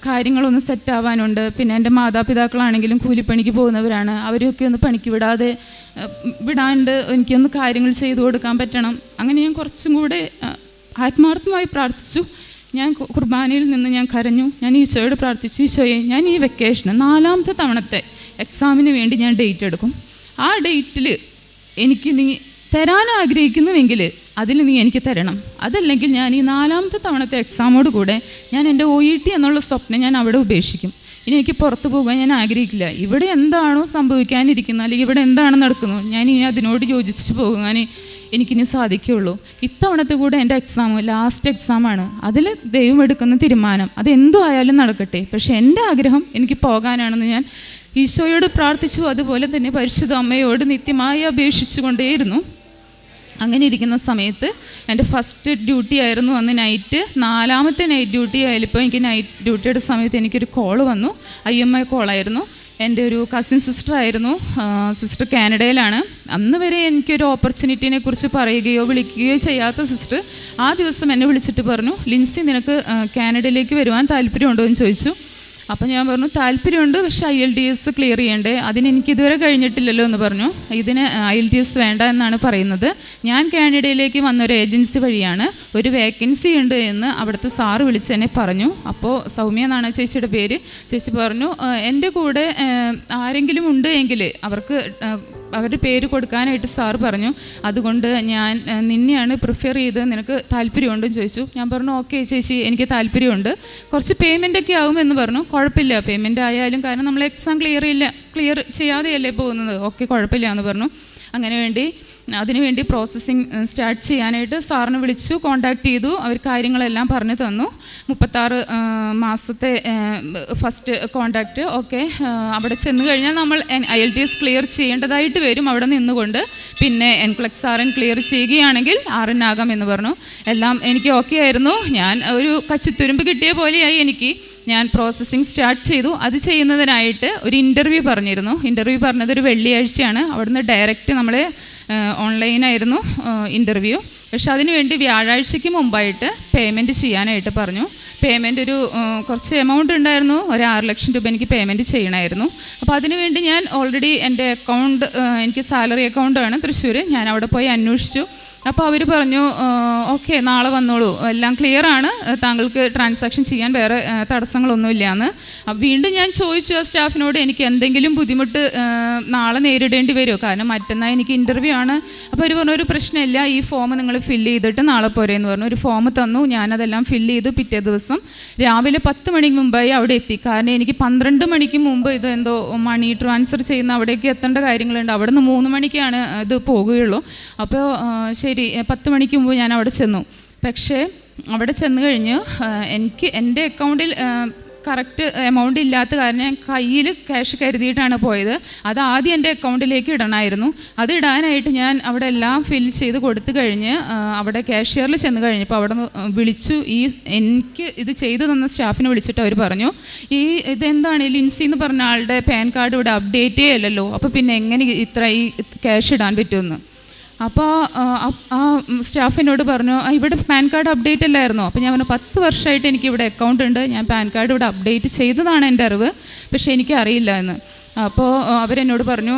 കാര്യങ്ങളൊന്ന് സെറ്റാവാനുണ്ട്. പിന്നെ എൻ്റെ മാതാപിതാക്കളാണെങ്കിലും കൂലിപ്പണിക്ക് പോകുന്നവരാണ്, അവരെയൊക്കെ ഒന്ന് പണിക്ക് വിടാണ്ട് എനിക്കൊന്ന് കാര്യങ്ങൾ ചെയ്തു കൊടുക്കാൻ പറ്റണം. അങ്ങനെ ഞാൻ കുറച്ചും കൂടെ ആത്മാർത്ഥമായി പ്രാർത്ഥിച്ചു. ഞാൻ കുർബാനയിൽ നിന്ന് ഞാൻ കരഞ്ഞു. ഞാൻ ഈശോയോട് പ്രാർത്ഥിച്ചു, ഈശോയെ, ഞാൻ ഈ വെക്കേഷന് 4ാമത്തെ തവണത്തെ എക്സാമിന് വേണ്ടി ഞാൻ ഡേറ്റ് എടുക്കും. ആ ഡേറ്റിൽ എനിക്ക് നീ തരാൻ ആഗ്രഹിക്കുന്നുവെങ്കിൽ അതിൽ നീ എനിക്ക് തരണം. അതല്ലെങ്കിൽ ഞാൻ ഈ 4ാമത്തെ തവണത്തെ എക്സാമോട് കൂടെ ഞാൻ എൻ്റെ OET എന്നുള്ള സ്വപ്നം ഞാൻ അവിടെ ഉപേക്ഷിക്കും. ഇനി എനിക്ക് പുറത്ത് പോകാൻ ഞാൻ ആഗ്രഹിക്കില്ല. ഇവിടെ എന്താണോ സംഭവിക്കാനിരിക്കുന്നത്, അല്ലെങ്കിൽ ഇവിടെ എന്താണ് നടക്കുന്നത്, ഞാൻ ഇനി അതിനോട് യോജിച്ച് പോകാൻ എനിക്കിനി സാധിക്കുകയുള്ളൂ. ഇത്തവണത്തെ കൂടെ എൻ്റെ എക്സാം ലാസ്റ്റ് എക്സാമാണ്. അതിൽ ദൈവം എടുക്കുന്ന തീരുമാനം അതെന്തു ആയാലും നടക്കട്ടെ, പക്ഷേ എൻ്റെ ആഗ്രഹം എനിക്ക് പോകാനാണെന്ന് ഞാൻ ഈശോയോട് പ്രാർത്ഥിച്ചു. അതുപോലെ തന്നെ പരിശുദ്ധ അമ്മയോട് നിത്യമായി അപേക്ഷിച്ചു കൊണ്ടേയിരുന്നു. അങ്ങനെ ഇരിക്കുന്ന സമയത്ത് എൻ്റെ ഫസ്റ്റ് ഡ്യൂട്ടി ആയിരുന്നു അന്ന് നൈറ്റ്. 4ാമത്തെ നൈറ്റ് ഡ്യൂട്ടി ആയപ്പോൾ എനിക്ക് നൈറ്റ് ഡ്യൂട്ടിയുടെ സമയത്ത് എനിക്കൊരു കോൾ വന്നു. IMI കോളായിരുന്നു. എൻ്റെ ഒരു കസിൻ സിസ്റ്റർ ആയിരുന്നു. സിസ്റ്റർ കാനഡയിലാണ്. അന്ന് വരെ എനിക്കൊരു ഓപ്പർച്യൂണിറ്റിനെ കുറിച്ച് പറയുകയോ വിളിക്കുകയോ ചെയ്യാത്ത സിസ്റ്റർ ആ ദിവസം എന്നെ വിളിച്ചിട്ട് പറഞ്ഞു, ലിൻസി, നിനക്ക് കാനഡയിലേക്ക് വരുവാൻ താല്പര്യമുണ്ടോ എന്ന് ചോദിച്ചു. അപ്പം ഞാൻ പറഞ്ഞു, താല്പര്യമുണ്ട്, പക്ഷേ IELTS ക്ലിയർ ചെയ്യണ്ടേ, അതിനെനിക്കിതുവരെ കഴിഞ്ഞിട്ടില്ലല്ലോ എന്ന് പറഞ്ഞു. ഇതിന് IELTS വേണ്ട എന്നാണ് പറയുന്നത്. ഞാൻ കാനഡയിലേക്ക് വന്നൊരു ഏജൻസി വഴിയാണ്, ഒരു വേക്കൻസി ഉണ്ട് എന്ന് അവിടുത്തെ സാറ് വിളിച്ച് എന്നെ പറഞ്ഞു. അപ്പോൾ സൗമ്യ എന്നാണ് ചേച്ചിയുടെ പേര്. ചേച്ചി പറഞ്ഞു, എൻ്റെ കൂടെ ആരെങ്കിലും ഉണ്ട് എങ്കിൽ അവരുടെ പേര് കൊടുക്കാനായിട്ട് സാറ് പറഞ്ഞു. അതുകൊണ്ട് ഞാൻ നിന്നെയാണ് പ്രിഫർ ചെയ്ത്, നിനക്ക് താല്പര്യമുണ്ടെന്ന് ചോദിച്ചു. ഞാൻ പറഞ്ഞു, ഓക്കെ ചേച്ചി, എനിക്ക് താല്പര്യമുണ്ട്, കുറച്ച് പേയ്മെൻറ്റൊക്കെ ആകുമെന്ന് പറഞ്ഞു. കുഴപ്പമില്ല, പേയ്മെൻറ്റ് ആയാലും, കാരണം നമ്മൾ എക്സാം ക്ലിയർ ചെയ്യാതെയല്ലേ പോകുന്നത്, ഓക്കെ കുഴപ്പമില്ല എന്ന് പറഞ്ഞു. അതിനുവേണ്ടി പ്രോസസ്സിങ് സ്റ്റാർട്ട് ചെയ്യാനായിട്ട് സാറിനെ വിളിച്ചു, കോൺടാക്റ്റ് ചെയ്തു. അവർ കാര്യങ്ങളെല്ലാം പറഞ്ഞു തന്നു. 36 മാസത്തെ ഫസ്റ്റ് കോൺടാക്റ്റ്. ഓക്കെ, അവിടെ ചെന്ന് കഴിഞ്ഞാൽ നമ്മൾ IELTS ക്ലിയർ ചെയ്യേണ്ടതായിട്ട് വരും അവിടെ നിന്നുകൊണ്ട്. പിന്നെ NCLEX RN ക്ലിയർ ചെയ്യുകയാണെങ്കിൽ RN ആകാം എന്ന് പറഞ്ഞു. എല്ലാം എനിക്ക് ഓക്കെ ആയിരുന്നു. ഞാൻ ഒരു കച്ചിത്തുരുമ്പ് കിട്ടിയ പോലെയായി എനിക്ക്. ഞാൻ പ്രോസസ്സിങ് സ്റ്റാർട്ട് ചെയ്തു. അത് ചെയ്യുന്നതിനായിട്ട് ഒരു ഇൻ്റർവ്യൂ പറഞ്ഞിരുന്നു. ഇൻ്റർവ്യൂ പറഞ്ഞത് ഒരു വെള്ളിയാഴ്ചയാണ്. അവിടുന്ന് ഡയറക്റ്റ് നമ്മളെ ഓൺലൈനായിരുന്നു ഇൻ്റർവ്യൂ. പക്ഷെ അതിനുവേണ്ടി വ്യാഴാഴ്ചയ്ക്ക് മുമ്പായിട്ട് പേയ്മെൻറ്റ് ചെയ്യാനായിട്ട് പറഞ്ഞു. പേയ്മെൻറ്റ് ഒരു കുറച്ച് എമൗണ്ട് ഉണ്ടായിരുന്നു, ഒരു 6 ലക്ഷം രൂപ എനിക്ക് പേയ്മെൻറ്റ് ചെയ്യണമായിരുന്നു. അപ്പോൾ അതിനുവേണ്ടി ഞാൻ ഓൾറെഡി എൻ്റെ അക്കൗണ്ട്, എനിക്ക് സാലറി അക്കൗണ്ടാണ് തൃശ്ശൂർ, ഞാൻ അവിടെ പോയി അന്വേഷിച്ചു. അപ്പോൾ അവർ പറഞ്ഞു ഓക്കെ നാളെ വന്നോളൂ, എല്ലാം ക്ലിയറാണ്, താങ്കൾക്ക് ട്രാൻസാക്ഷൻ ചെയ്യാൻ വേറെ തടസ്സങ്ങളൊന്നുമില്ലയെന്ന്. വീണ്ടും ഞാൻ ചോദിച്ചു ആ സ്റ്റാഫിനോട്, എനിക്ക് എന്തെങ്കിലും ബുദ്ധിമുട്ട് നാളെ നേരിടേണ്ടി വരുമോ, കാരണം മറ്റന്നാൾ എനിക്ക് ഇൻ്റർവ്യൂ ആണ്. അപ്പോൾ അവർ പറഞ്ഞു ഒരു പ്രശ്നമില്ല, ഈ ഫോം നിങ്ങൾ ഫില്ല് ചെയ്തിട്ട് നാളെ പോരെയെന്ന് പറഞ്ഞു. ഒരു ഫോം തന്നു, ഞാനതെല്ലാം ഫില്ല് ചെയ്ത് പിറ്റേ ദിവസം രാവിലെ 10 മണിക്ക് മുമ്പായി അവിടെ എത്തി. കാരണം എനിക്ക് 12 മണിക്ക് മുമ്പ് ഇത് എന്തോ മണി ട്രാൻസ്ഫർ ചെയ്യുന്ന അവിടേക്ക് എത്തേണ്ട കാര്യങ്ങളുണ്ട്. അവിടെ നിന്ന് 3 മണിക്കാണ് ഇത് പോകുകയുള്ളൂ. അപ്പോൾ ശരി 10 മണിക്ക് മുമ്പ് ഞാൻ അവിടെ ചെന്നു. പക്ഷേ അവിടെ ചെന്ന് കഴിഞ്ഞ് എൻ്റെ അക്കൗണ്ടിൽ കറക്റ്റ് എമൗണ്ട് ഇല്ലാത്ത കാരണം ഞാൻ കയ്യിൽ ക്യാഷ് കരുതിയിട്ടാണ് പോയത്. അത് ആദ്യം എൻ്റെ അക്കൗണ്ടിലേക്ക് ഇടണമായിരുന്നു. അത് ഇടാനായിട്ട് ഞാൻ അവിടെ എല്ലാം ഫിൽ ചെയ്ത് കൊടുത്തു കഴിഞ്ഞ് അവിടെ ക്യാഷ്യറിൽ ചെന്ന് കഴിഞ്ഞപ്പോൾ അവിടെ വിളിച്ചു, എനിക്ക് ഇത് ചെയ്തു തന്ന സ്റ്റാഫിനെ വിളിച്ചിട്ട് അവർ പറഞ്ഞു, ഇതെന്താണ് ലിൻസി എന്ന് പറഞ്ഞ ആളുടെ പാൻ കാർഡ് ഇവിടെ അപ്ഡേറ്റ് ചെയ്യല്ലോ, അപ്പോൾ പിന്നെ എങ്ങനെ ഈ ക്യാഷ് ഇടാൻ പറ്റുമെന്ന്. അപ്പോൾ ആ സ്റ്റാഫിനോട് പറഞ്ഞു ഇവിടെ പാൻ കാർഡ് അപ്ഡേറ്റ് അല്ലായിരുന്നോ. അപ്പോൾ ഞാൻ പറഞ്ഞു 10 വർഷമായിട്ട് എനിക്കിവിടെ അക്കൗണ്ട് ഉണ്ട്, ഞാൻ പാൻ കാർഡ് ഇവിടെ അപ്ഡേറ്റ് ചെയ്തതാണ് എൻ്റെ അറിവ്, പക്ഷേ എനിക്കറിയില്ല എന്ന്. അപ്പോൾ അവരെന്നോട് പറഞ്ഞു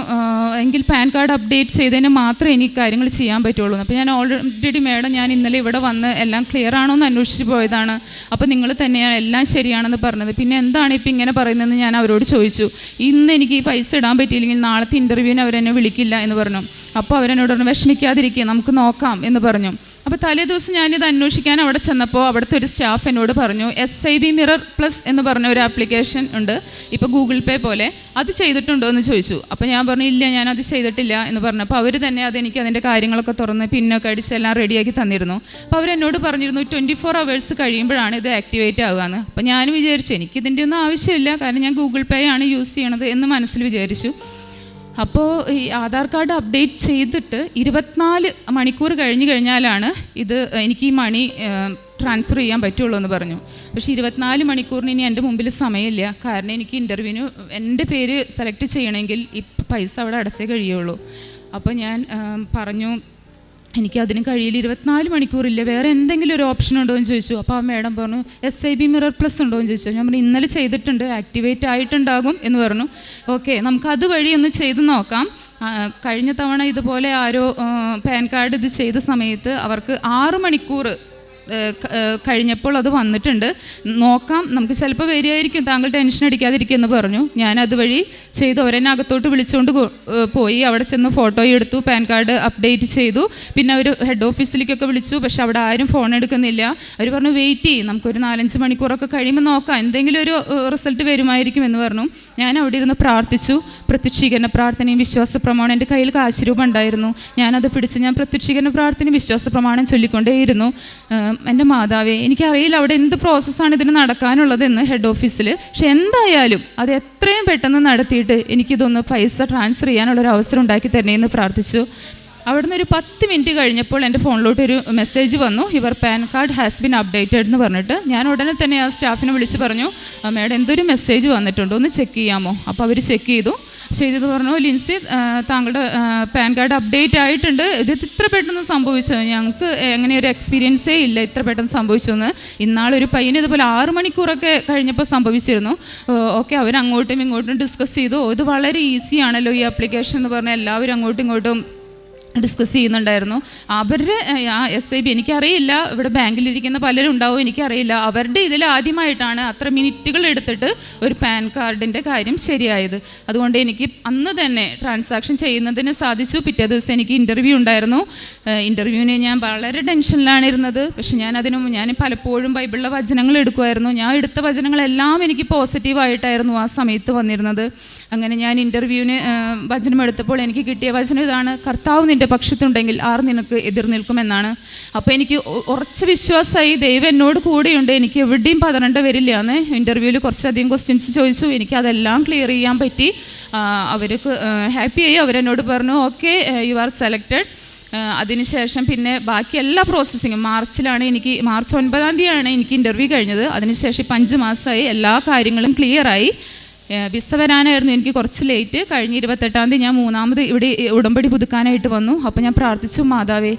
എങ്കിൽ പാൻ കാർഡ് അപ്ഡേറ്റ് ചെയ്തതിന് മാത്രമേ എനിക്ക് കാര്യങ്ങൾ ചെയ്യാൻ പറ്റുള്ളൂ. അപ്പോൾ ഞാൻ ഓൾറെഡി മേഡം ഞാൻ ഇന്നലെ ഇവിടെ വന്ന് എല്ലാം ക്ലിയർ ആണോ എന്ന് അന്വേഷിച്ച് പോയതാണ്, അപ്പോൾ നിങ്ങൾ തന്നെയാണ് എല്ലാം ശരിയാണെന്ന് പറഞ്ഞത്, പിന്നെ എന്താണ് ഇപ്പോൾ ഇങ്ങനെ പറയുന്നതെന്ന് ഞാൻ അവരോട് ചോദിച്ചു. ഇന്ന് എനിക്ക് ഈ പൈസ ഇടാൻ പറ്റിയില്ലെങ്കിൽ നാളത്തെ ഇൻ്റർവ്യൂവിന് അവരെന്നെ വിളിക്കില്ല എന്ന് പറഞ്ഞു. അപ്പോൾ അവരെന്നോട് പറഞ്ഞു വിഷമിക്കാതിരിക്കുക, നമുക്ക് നോക്കാം എന്ന് പറഞ്ഞു. അപ്പോൾ തലേ ദിവസം ഞാനിത് അന്വേഷിക്കാൻ അവിടെ ചെന്നപ്പോൾ അവിടുത്തെ ഒരു സ്റ്റാഫ് എന്നോട് പറഞ്ഞു SIB മിറർ പ്ലസ് എന്ന് പറഞ്ഞ ഒരു ആപ്ലിക്കേഷൻ ഉണ്ട്, ഇപ്പോൾ ഗൂഗിൾ പേ പോലെ, അത് ചെയ്തിട്ടുണ്ടോ എന്ന് ചോദിച്ചു. അപ്പോൾ ഞാൻ പറഞ്ഞു ഇല്ല, ഞാനത് ചെയ്തിട്ടില്ല എന്ന് പറഞ്ഞപ്പോൾ അവർ തന്നെ അതെനിക്ക് അതിൻ്റെ കാര്യങ്ങളൊക്കെ തുറന്ന് പിന്നൊക്കെ അടിച്ച് എല്ലാം റെഡിയാക്കി തന്നിരുന്നു. അപ്പോൾ അവരെന്നോട് പറഞ്ഞിരുന്നു 24 hours കഴിയുമ്പോഴാണ് ഇത് ആക്ടിവേറ്റ് ആകുകയെന്ന്. അപ്പോൾ ഞാനും വിചാരിച്ചു എനിക്കിതിൻ്റെ ഒന്നും ആവശ്യമില്ല, കാരണം ഞാൻ ഗൂഗിൾ പേ ആണ് യൂസ് ചെയ്യണത് എന്ന് മനസ്സിൽ വിചാരിച്ചു. അപ്പോൾ ഈ ആധാർ കാർഡ് അപ്ഡേറ്റ് ചെയ്തിട്ട് 24 മണിക്കൂർ കഴിഞ്ഞാലാണ് ഇത് എനിക്ക് ഈ മണി ട്രാൻസ്ഫർ ചെയ്യാൻ പറ്റുള്ളൂ എന്ന് പറഞ്ഞു. പക്ഷേ 24 മണിക്കൂറിന് ഇനി എൻ്റെ മുമ്പിൽ സമയമില്ല, കാരണം എനിക്ക് ഇൻ്റർവ്യൂവിന് എൻ്റെ പേര് സെലക്ട് ചെയ്യണമെങ്കിൽ ഈ പൈസ അവിടെ അടച്ചേ കഴിയുള്ളൂ. അപ്പോൾ ഞാൻ പറഞ്ഞു എനിക്കതിന് കഴിയില്ല, 24 മണിക്കൂറില്ല, വേറെ എന്തെങ്കിലും ഒരു ഓപ്ഷൻ ഉണ്ടോ എന്ന് ചോദിച്ചു. അപ്പോൾ ആ മേഡം പറഞ്ഞു SIB മിറർ പ്ലസ് ഉണ്ടോ എന്ന് ചോദിച്ചു. ഞാൻ പറഞ്ഞു ഇന്നലെ ചെയ്തിട്ടുണ്ട്, ആക്ടിവേറ്റ് ആയിട്ടുണ്ടാകും എന്ന് പറഞ്ഞു. ഓക്കെ നമുക്കത് വഴി ഒന്ന് ചെയ്ത് നോക്കാം. കഴിഞ്ഞ തവണ ഇതുപോലെ ആരോ പാൻ കാർഡ് ഇത് ചെയ്ത സമയത്ത് അവർക്ക് 6 മണിക്കൂർ കഴിഞ്ഞപ്പോൾ അത് വന്നിട്ടുണ്ട്, നോക്കാം, നമുക്ക് ചിലപ്പോൾ വരികയായിരിക്കും, താങ്കൾ ടെൻഷൻ അടിക്കാതിരിക്കുമെന്ന് പറഞ്ഞു. ഞാൻ അതുവഴി ചെയ്തു. അവരെന്നെ അകത്തോട്ട് വിളിച്ചുകൊണ്ട് പോയി, അവിടെ ചെന്ന് ഫോട്ടോ എടുത്തു, പാൻ കാർഡ് അപ്ഡേറ്റ് ചെയ്തു. പിന്നെ അവർ ഹെഡ് ഓഫീസിലേക്കൊക്കെ വിളിച്ചു, പക്ഷെ അവിടെ ആരും ഫോൺ എടുക്കുന്നില്ല. അവർ പറഞ്ഞു വെയിറ്റ് ചെയ്യും, നമുക്കൊരു 4-5 മണിക്കൂറൊക്കെ കഴിയുമ്പോൾ നോക്കാം, എന്തെങ്കിലും ഒരു റിസൾട്ട് വരുമായിരിക്കും എന്ന് പറഞ്ഞു. ഞാൻ അവിടെ ഇരുന്ന് പ്രാർത്ഥിച്ചു, പ്രത്യക്ഷീകരണ പ്രാർത്ഥനയും വിശ്വാസ പ്രമാണം, എൻ്റെ കയ്യിൽ കാശ് രൂപ ഉണ്ടായിരുന്നു, ഞാനത് പിടിച്ച് ഞാൻ പ്രത്യക്ഷീകരണ പ്രാർത്ഥനയും വിശ്വാസ പ്രമാണം ചൊല്ലിക്കൊണ്ടേയിരുന്നു. എൻ്റെ മാതാവേ, എനിക്കറിയില്ല അവിടെ എന്ത് പ്രോസസ്സാണ് ഇതിന് നടക്കാനുള്ളതെന്ന് ഹെഡ് ഓഫീസിൽ, പക്ഷെ എന്തായാലും അത് എത്രയും പെട്ടെന്ന് നടത്തിയിട്ട് എനിക്കിതൊന്ന് പൈസ ട്രാൻസ്ഫർ ചെയ്യാനുള്ളൊരു അവസരം ഉണ്ടാക്കി തരണേന്ന് പ്രാർത്ഥിച്ചു. അവിടുന്ന് ഒരു 10 മിനിറ്റ് കഴിഞ്ഞപ്പോൾ എൻ്റെ ഫോണിലോട്ട് ഒരു മെസ്സേജ് വന്നു, your pan card has been updated എന്ന് പറഞ്ഞിട്ട്. ഞാൻ ഉടനെ തന്നെ ആ സ്റ്റാഫിനെ വിളിച്ച് പറഞ്ഞു മേഡം എന്തൊരു മെസ്സേജ് വന്നിട്ടുണ്ടോ ഒന്ന് ചെക്ക് ചെയ്യാമോ. അപ്പോൾ അവർ ചെക്ക് ചെയ്തത് പറഞ്ഞു ലിൻസി താങ്കളുടെ പാൻ കാർഡ് അപ്ഡേറ്റ് ആയിട്ടുണ്ട്, ഇത് ഇത്ര പെട്ടെന്ന് സംഭവിച്ചു, ഞങ്ങൾക്ക് അങ്ങനെ ഒരു എക്സ്പീരിയൻസേ ഇല്ല ഇത്ര പെട്ടെന്ന് സംഭവിച്ചെന്ന്. ഇന്നാളൊരു പയ്യന് ഇതുപോലെ 6 മണിക്കൂറൊക്കെ കഴിഞ്ഞപ്പോൾ സംഭവിച്ചിരുന്നു. ഓക്കെ അവർ അങ്ങോട്ടും ഇങ്ങോട്ടും ഡിസ്കസ് ചെയ്തു, ഇത് വളരെ ഈസിയാണല്ലോ ഈ ആപ്ലിക്കേഷൻ എന്ന് പറഞ്ഞാൽ എല്ലാവരും അങ്ങോട്ടും ഇങ്ങോട്ടും ഡിസ്കസ് ചെയ്യുന്നുണ്ടായിരുന്നു. അവരുടെ ആ SIB എനിക്കറിയില്ല, ഇവിടെ ബാങ്കിലിരിക്കുന്ന പലരും ഉണ്ടാവും, എനിക്കറിയില്ല, അവരുടെ ഇതിൽ ആദ്യമായിട്ടാണ് അത്ര മിനിറ്റുകൾ എടുത്തിട്ട് ഒരു പാൻ കാർഡിൻ്റെ കാര്യം ശരിയായത്. അതുകൊണ്ട് എനിക്ക് അന്ന് തന്നെ ട്രാൻസാക്ഷൻ ചെയ്യുന്നതിന് സാധിച്ചു. പിറ്റേ ദിവസം എനിക്ക് ഇൻ്റർവ്യൂ ഉണ്ടായിരുന്നു. ഇൻ്റർവ്യൂവിന് ഞാൻ വളരെ ടെൻഷനിലാണ് ഇരുന്നത്. പക്ഷെ ഞാൻ പലപ്പോഴും ബൈബിളിലെ വചനങ്ങൾ എടുക്കുമായിരുന്നു. ഞാൻ എടുത്ത വചനങ്ങളെല്ലാം എനിക്ക് പോസിറ്റീവായിട്ടായിരുന്നു ആ സമയത്ത് വന്നിരുന്നത്. അങ്ങനെ ഞാൻ ഇൻ്റർവ്യൂവിന് വചനം എടുത്തപ്പോൾ എനിക്ക് കിട്ടിയ വചനം ഇതാണ്, കർത്താവ് നിൻ്റെ പക്ഷത്തുണ്ടെങ്കിൽ ആർ നിനക്ക് എതിർ നിൽക്കുമെന്നാണ്. അപ്പോൾ എനിക്ക് ഉറച്ച വിശ്വാസമായി, ദൈവം എന്നോട് കൂടെയുണ്ട്, എനിക്ക് എവിടെയും പതറേണ്ട വരില്ല എന്ന്. ഇൻ്റർവ്യൂവിൽ കുറച്ചധികം ക്വസ്റ്റ്യൻസ് ചോദിച്ചു, എനിക്കതെല്ലാം ക്ലിയർ ചെയ്യാൻ പറ്റി. അവർക്ക് ഹാപ്പിയായി. അവരെന്നോട് പറഞ്ഞു ഓക്കെ യു ആർ സെലക്റ്റഡ്. അതിനുശേഷം പിന്നെ ബാക്കി എല്ലാ പ്രോസസ്സിങ്ങും മാർച്ച് 9 എനിക്ക് ഇൻ്റർവ്യൂ കഴിഞ്ഞത്. അതിനുശേഷം 5 മാസമായി എല്ലാ കാര്യങ്ങളും ക്ലിയറായി. വിസ വരാനായിരുന്നു എനിക്ക് കുറച്ച് ലേറ്റ്. കഴിഞ്ഞ 28-ാം തീയതി ഞാൻ 3ാമത് ഇവിടെ ഉടമ്പടി പുതുക്കാനായിട്ട് വന്നു. അപ്പോൾ ഞാൻ പ്രാർത്ഥിച്ചു, മാതാവേ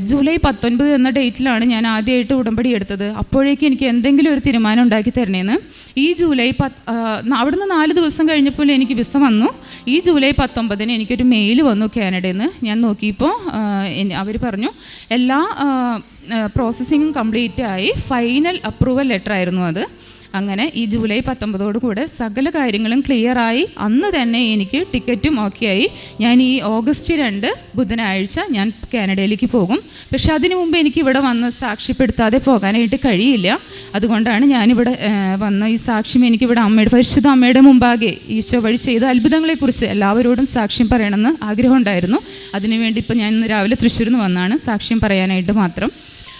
ജൂലൈ 19 എന്ന ഡേറ്റിലാണ് ഞാൻ ആദ്യമായിട്ട് ഉടമ്പടി എടുത്തത്. അപ്പോഴേക്കും എനിക്ക് എന്തെങ്കിലും ഒരു തീരുമാനം ഉണ്ടാക്കി തരണേന്ന്. ഈ ജൂലൈ അവിടുന്ന് 4 ദിവസം കഴിഞ്ഞപ്പോൾ എനിക്ക് വിസ വന്നു. ഈ ജൂലൈ 19 എനിക്കൊരു മെയിൽ വന്നു കാനഡയിൽ നിന്ന്. ഞാൻ നോക്കിയപ്പോൾ അവർ പറഞ്ഞു എല്ലാ പ്രോസസ്സിങ്ങും കംപ്ലീറ്റ് ആയി, ഫൈനൽ അപ്രൂവൽ ലെറ്റർ ആയിരുന്നു അത്. അങ്ങനെ ഈ ജൂലൈ 19 കൂടെ സകല കാര്യങ്ങളും ക്ലിയറായി. അന്ന് തന്നെ എനിക്ക് ടിക്കറ്റും ഓക്കെ ആയി. ഞാൻ ഈ ഓഗസ്റ്റ് 2 ബുധനാഴ്ച ഞാൻ കാനഡയിലേക്ക് പോകും. പക്ഷെ അതിനു മുമ്പ് എനിക്ക് ഇവിടെ വന്ന് സാക്ഷ്യപ്പെടുത്താതെ പോകാനായിട്ട് കഴിയില്ല. അതുകൊണ്ടാണ് ഞാനിവിടെ വന്ന് ഈ സാക്ഷ്യം എനിക്കിവിടെ പരിശുദ്ധ അമ്മയുടെ മുമ്പാകെ ഈശോ വഴി ചെയ്ത അത്ഭുതങ്ങളെക്കുറിച്ച് എല്ലാവരോടും സാക്ഷ്യം പറയണമെന്ന് ആഗ്രഹമുണ്ടായിരുന്നു. അതിനുവേണ്ടി ഇപ്പോൾ ഞാൻ ഇന്ന് രാവിലെ തൃശ്ശൂരിൽ നിന്ന് വന്നാണ് സാക്ഷ്യം പറയാനായിട്ട് മാത്രം.